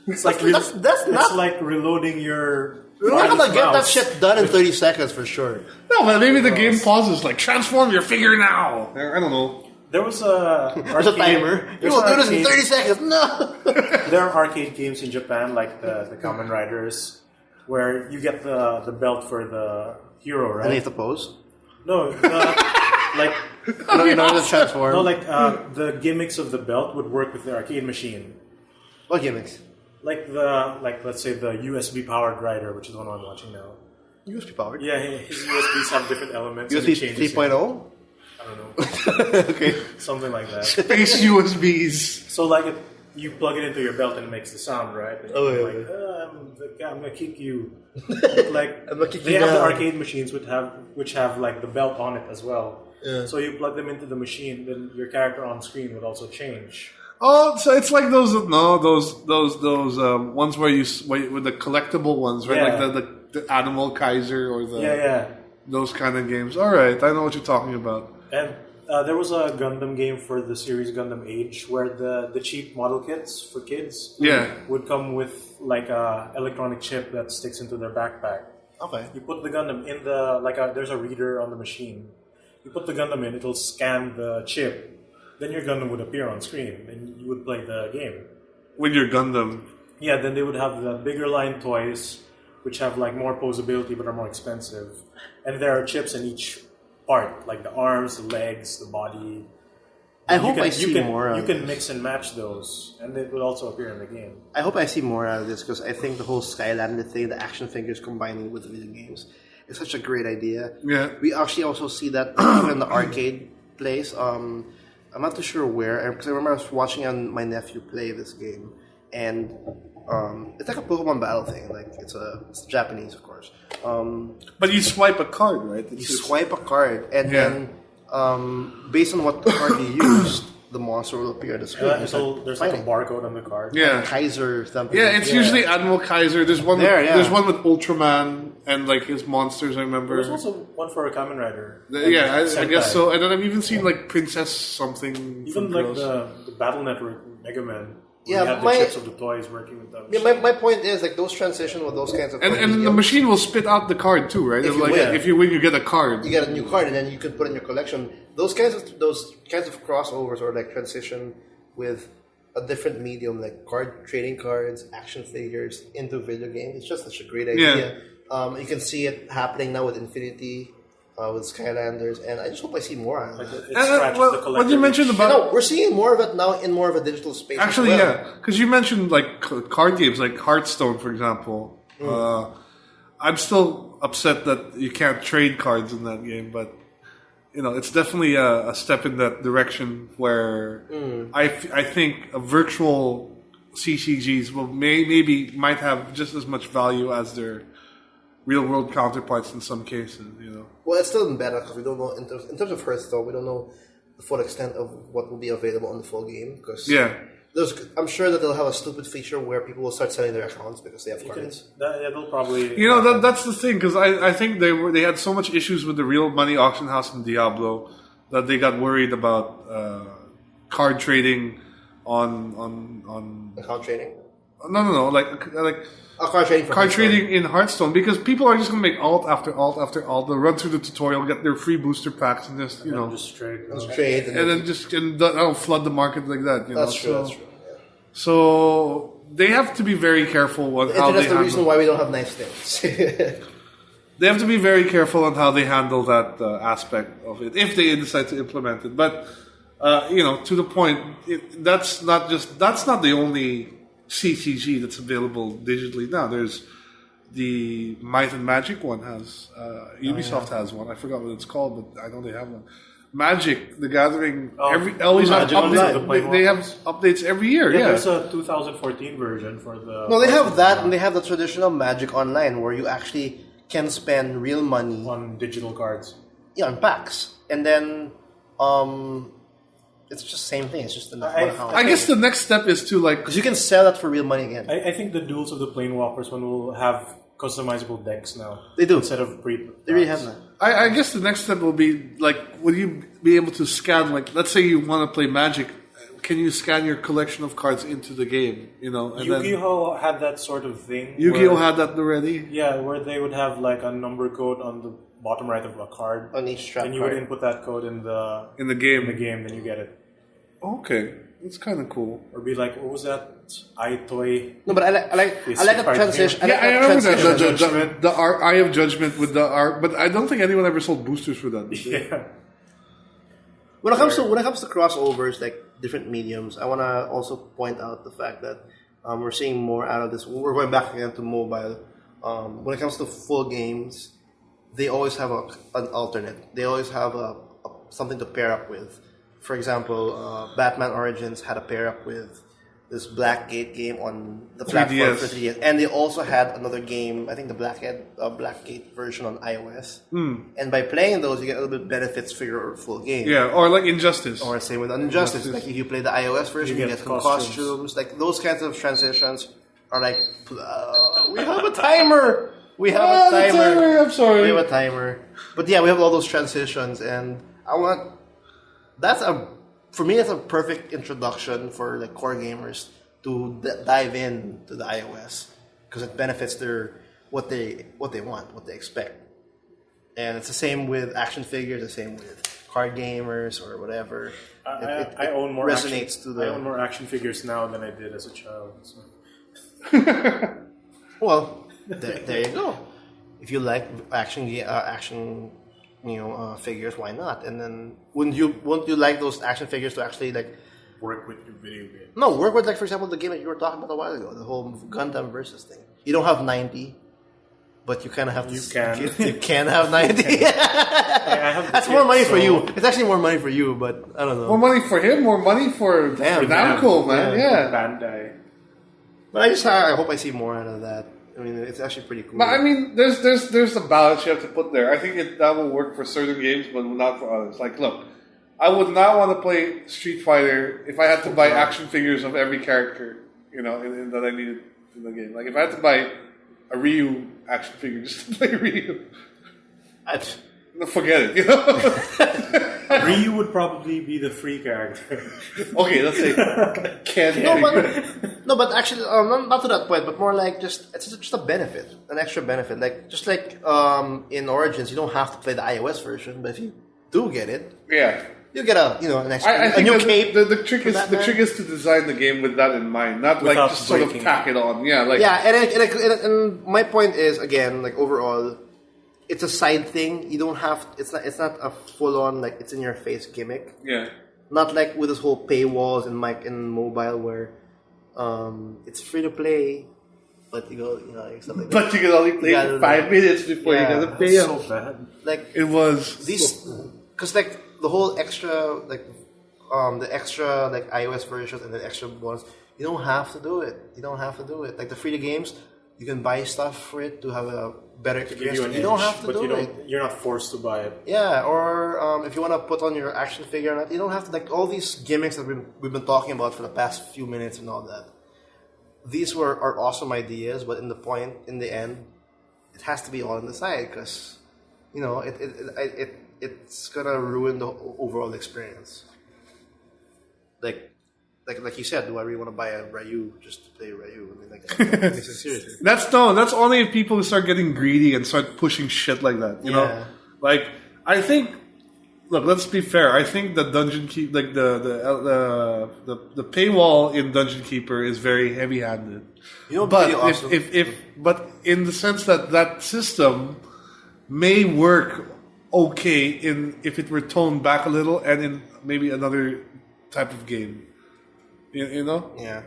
It's like That's it's like reloading your. You're not gonna get that mouse. shit done in 30 seconds for sure. No, but maybe the game pauses, like transform your figure now. I don't know. There was a There's a timer. You will do this in 30 seconds. No. There are arcade games in Japan, like the Kamen Riders, where you get the belt for the hero, right? And you have to pose. No, like In order to transform. no, like the gimmicks of the belt would work with the arcade machine. What gimmicks? Like let's say the USB powered rider, which is the one I'm watching now. USB powered. Yeah, his USBs have different elements. and USB it changes 3.0? I don't know, Okay. something like that. Space USBs. So like you plug it into your belt and it makes the sound, right? And Oh, you're yeah, like, I'm gonna kick you. But, like I'm gonna kick they you have the down. arcade machines which have like the belt on it as well. Yeah. So you plug them into the machine, then your character on screen would also change. Oh, so it's like those ones where with the collectible ones, right? Yeah. Like the Animal Kaiser or the Yeah. those kind of games. All right, I know what you're talking about. And there was a Gundam game for the series Gundam Age where the cheap model kits for kids would come with like a electronic chip that sticks into their backpack. Okay. You put the Gundam in there's a reader on the machine. You put the Gundam in, it'll scan the chip. Then your Gundam would appear on screen, and you would play the game. With your Gundam. Yeah, then they would have the bigger line toys, which have like more posability but are more expensive. And there are chips in each part, like the arms, the legs, the body. I hope I see more You of can this. mix and match those, and it will also appear in the game. I hope I see more out of this because I think the whole Skylander thing, the action figures combining with the video games, is such a great idea. Yeah. We actually also see that in the arcade place. I'm not too sure where, because I remember I was watching my nephew play this game, and it's like a Pokemon battle thing. Like it's Japanese, of course. But you swipe a card, right? You swipe a card, and then based on what card you used, the monster will appear on the screen. There's like a barcode on the card. Yeah. Kaiser something. Yeah, it's usually Admiral Kaiser. There's one. There's one with Ultraman and like his monsters. I remember. There's also one for a Kamen Rider. I guess so. And then I've even seen like Princess something. Even from like Girls. the Battle Network Mega Man. Yeah, you have the chips of the toys working with them. Yeah, my point is like those transition with those kinds of and the machine will spit out the card too, right? If you win, you get a card. You get a new card, and then you can put it in your collection. Those kinds of crossovers or like transition with a different medium, like trading cards, action figures into video games. It's just such a great idea. Yeah. You can see it happening now with Infinity, with Skylanders, and I just hope I see more out of that. What you mentioned about we're seeing more of it now in more of a digital space. Actually, as well. yeah, because you mentioned like card games, like Hearthstone, for example. I'm still upset that you can't trade cards in that game, but it's definitely a step in that direction where I think a virtual CCGs might have just as much value as their real world counterparts in some cases. Well, it's still better because we don't know in terms of Hearthstone, we don't know the full extent of what will be available on the full game. Because I'm sure that they'll have a stupid feature where people will start selling their accounts because they have cards. They'll probably. That's the thing, because I think they had so much issues with the real money auction house in Diablo that they got worried about card trading on account trading. No, like card trading in Hearthstone, because people are just going to make alt after alt after alt. They'll run through the tutorial, get their free booster packs, and just just trade, and that'll flood the market like that. That's true. That's true. Yeah. So they have to be very careful on how they that's the reason why we don't have nice things. They have to be very careful on how they handle that aspect of it if they decide to implement it. But To the point. That's not the only CTG that's available digitally now. There's the Might and Magic one has Ubisoft has one. I forgot what it's called, but I know they have one. Magic, the Gathering, always have updates. They have updates every year. Yeah, there's a 2014 version for the. No, they have that, and they have the traditional Magic Online where you actually can spend real money on digital cards. Yeah, on packs, and then it's just the same thing. It's just I guess the next step is to like because you can sell that for real money again. I think the Duels of the Planewalkers one will have customizable decks now. They do instead of pre. They really have that. I guess the next step will be like, will you be able to scan, like, let's say you want to play Magic, can you scan your collection of cards into the game? And Yu-Gi-Oh had that sort of thing. Yu-Gi-Oh had that already. Yeah, where they would have like a number code on the bottom right of a card on each trap, and you would input that code in the game, then you get it. Okay, that's kind of cool. Or be like, what was that? iToy. No, but I like the transition. I remember that the Eye of Judgment with the art, but I don't think anyone ever sold boosters for that. Yeah. When it comes to crossovers, like different mediums, I want to also point out the fact that we're seeing more out of this. We're going back again to mobile. When it comes to full games, they always have an alternate. They always have something to pair up with. For example, Batman Origins had a pair up with this Blackgate game on the platform for 3DS. And they also had another game, I think the Blackgate version on iOS. And by playing those, you get a little bit benefits for your full game. Yeah, or like Injustice. Or same with Injustice. Like if you play the iOS version, you get some costumes. Like those kinds of transitions are like, we have a timer! We have a timer! I'm sorry. We have a timer. But yeah, we have all those transitions, and for me, that's a perfect introduction for like core gamers to dive in to the iOS because it benefits what they want, what they expect. And it's the same with action figures, the same with card gamers or whatever. I own more resonates to the. I own more action figures now than I did as a child. So. Well, there you go. If you like action figures, why not? And then wouldn't you like those action figures to actually like work with your video game? No, work with like for example the game that you were talking about a while ago, the whole Gundam versus thing. You don't have 90, but you kind of have. You can have 90. That's more money for you. It's actually more money for you, but I don't know. More money for him, more money for Namco, man. Yeah. Bandai. But I hope I see more out of that. I mean, it's actually pretty cool. But I mean, there's a balance you have to put there. I think that will work for certain games, but not for others. Like, look, I would not want to play Street Fighter if I had to buy action figures of every character, that I needed in the game. Like, if I had to buy a Ryu action figure just to play Ryu, forget it. Ryu would probably be the free character. Okay, let's say No, but actually, not to that point, but more like it's just a benefit, an extra benefit. Like just like in Origins, you don't have to play the iOS version, but if you do get it, you get an extra a new cape. The trick is to design the game with that in mind, not like just sort of tack it on. Yeah, like and my point is again, like overall. It's a side thing. You don't have. It's not a full on like it's in your face gimmick. Yeah. Not like with this whole paywalls and mobile where, it's free to play, but you go something. But you can only play for 5 minutes before you gotta pay. So bad. Like it was these because like the whole extra the extra like iOS versions and the extra ones. You don't have to do it. Like the free games. You can buy stuff for it to have a better experience. You don't have to do it. You're not forced to buy it. Yeah, or if you want to put on your action figure or not, you don't have to. Like all these gimmicks that we've been talking about for the past few minutes and all that. These are awesome ideas, but in the end, it has to be all on the side because, it's gonna ruin the overall experience. Like you said, do I really want to buy a Ryu just to play Ryu? I mean, seriously. That's only if people start getting greedy and start pushing shit like that. You know, like I think. Look, let's be fair. I think the Dungeon Keep, like the paywall in Dungeon Keeper is very heavy-handed. But but in the sense that system may work okay if it were toned back a little and in maybe another type of game. You know? Yeah.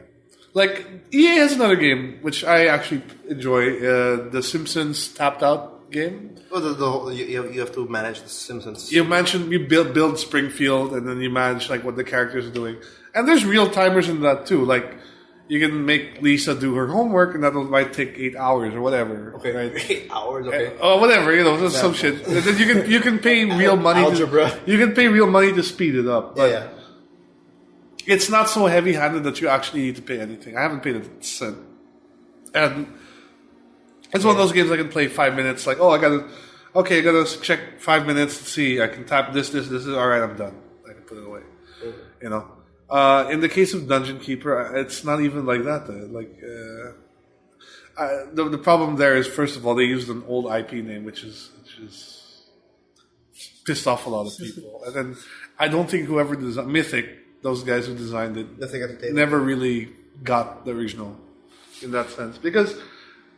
Like, EA has another game, which I actually enjoy, the Simpsons Tapped Out game. Oh, you have to manage the Simpsons. You build Springfield, and then you manage like what the characters are doing. And there's real timers in that too. Like, you can make Lisa do her homework, and that might take 8 hours or whatever. Okay, right? 8 hours. Okay. Whatever, just some shit. And then you can pay real money. Algebra. You can pay real money to speed it up. But Yeah. it's not so heavy-handed that you actually need to pay anything. I haven't paid a cent. And it's one of those games I can play 5 minutes. Like, I gotta check 5 minutes to see. I can tap this. All right, I'm done. I can put it away. You know. In the case of Dungeon Keeper, it's not even like that. The problem there is, first of all, they used an old IP name, which is pissed off a lot of people. And then I don't think whoever designed Mythic, those guys who designed it, never really got the original in that sense, because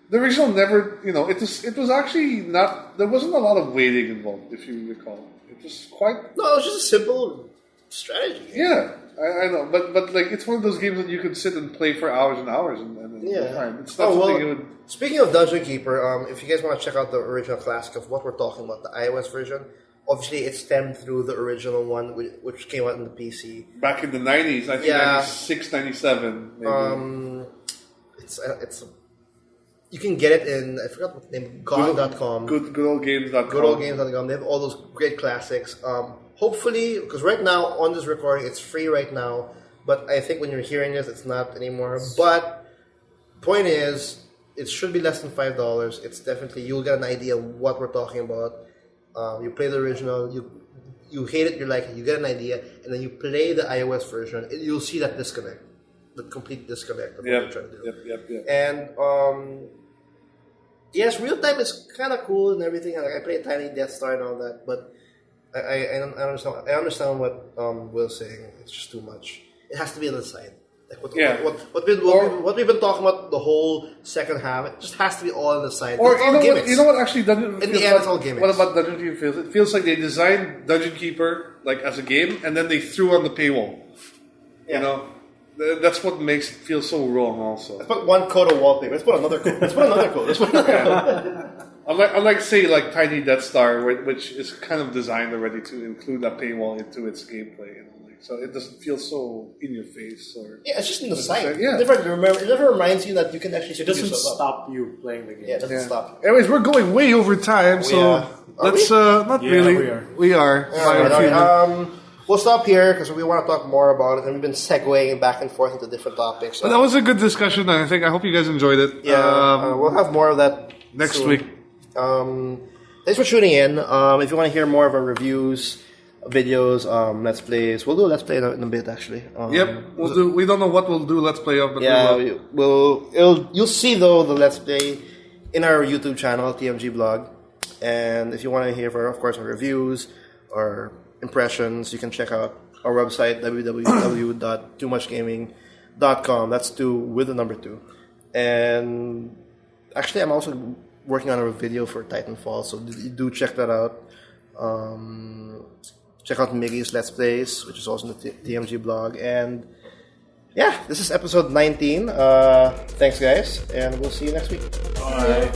the original never, it was actually not. There wasn't a lot of waiting involved, if you recall. It was quite. No, it was just a simple strategy. Yeah. I know, but like, it's one of those games that you could sit and play for hours and hours, and fine. It's not something you would. Speaking of Dungeon Keeper, if you guys want to check out the original classic of what we're talking about, the iOS version, obviously it stemmed through the original one, which came out in the PC Back in the 90s, I think 96, 97. Maybe. It's you can get it in, I forgot what the name, GOG.com. Goodoldgames.com. Goodoldgames.com. They have all those great classics. Hopefully, because right now, on this recording, it's free right now, but I think when you're hearing this, it's not anymore. But, point is, it should be less than $5. It's definitely, you'll get an idea of what we're talking about. You play the original, you hate it, you like it, you get an idea, and then you play the iOS version, you'll see that disconnect. The complete disconnect of what you're trying to do. Yep. And, yes, real time is kind of cool and everything. Like, I play Tiny Death Star and all that, but I understand what Will's saying. It's just too much. It has to be on the side. Like what we've been talking about the whole second half. It just has to be all on the side. Or you know what actually doesn't. In the end, it's all gimmicks. What about Dungeon Keeper feels? It feels like they designed Dungeon Keeper like as a game, and then they threw on the paywall. Yeah. You know, that's what makes it feel so wrong. Also, let's put one code of wallpaper. Let's put another code. Let's put another code. Unlike say like Tiny Death Star, which is kind of designed already to include a paywall into its gameplay, so it doesn't feel so in your face. Or it's just in the side. Yeah, it never reminds you that you can actually. It doesn't stop you playing the game. Yeah, it doesn't stop you. Anyways, we're going way over time, so let's not really. We are. All right. We'll stop here because we want to talk more about it, and we've been segueing back and forth into different topics. But that was a good discussion, and I hope you guys enjoyed it. Yeah, we'll have more of that next soon. week. Thanks for tuning in. If you want to hear more of our reviews, videos, let's plays, we'll do a let's play in a bit actually. We'll do. We don't know what we'll do let's play of, but you'll see though the let's play in our YouTube channel, TMG Blog, and if you want to hear, of course, our reviews or impressions, you can check out our website www.toomuchgaming.com. That's 2 with the number 2. And actually, I'm also working on a video for Titanfall, so do check that out. Check out Miggy's Let's Plays, which is also in the TMG blog. And yeah, this is episode 19. Thanks, guys, and we'll see you next week. Bye.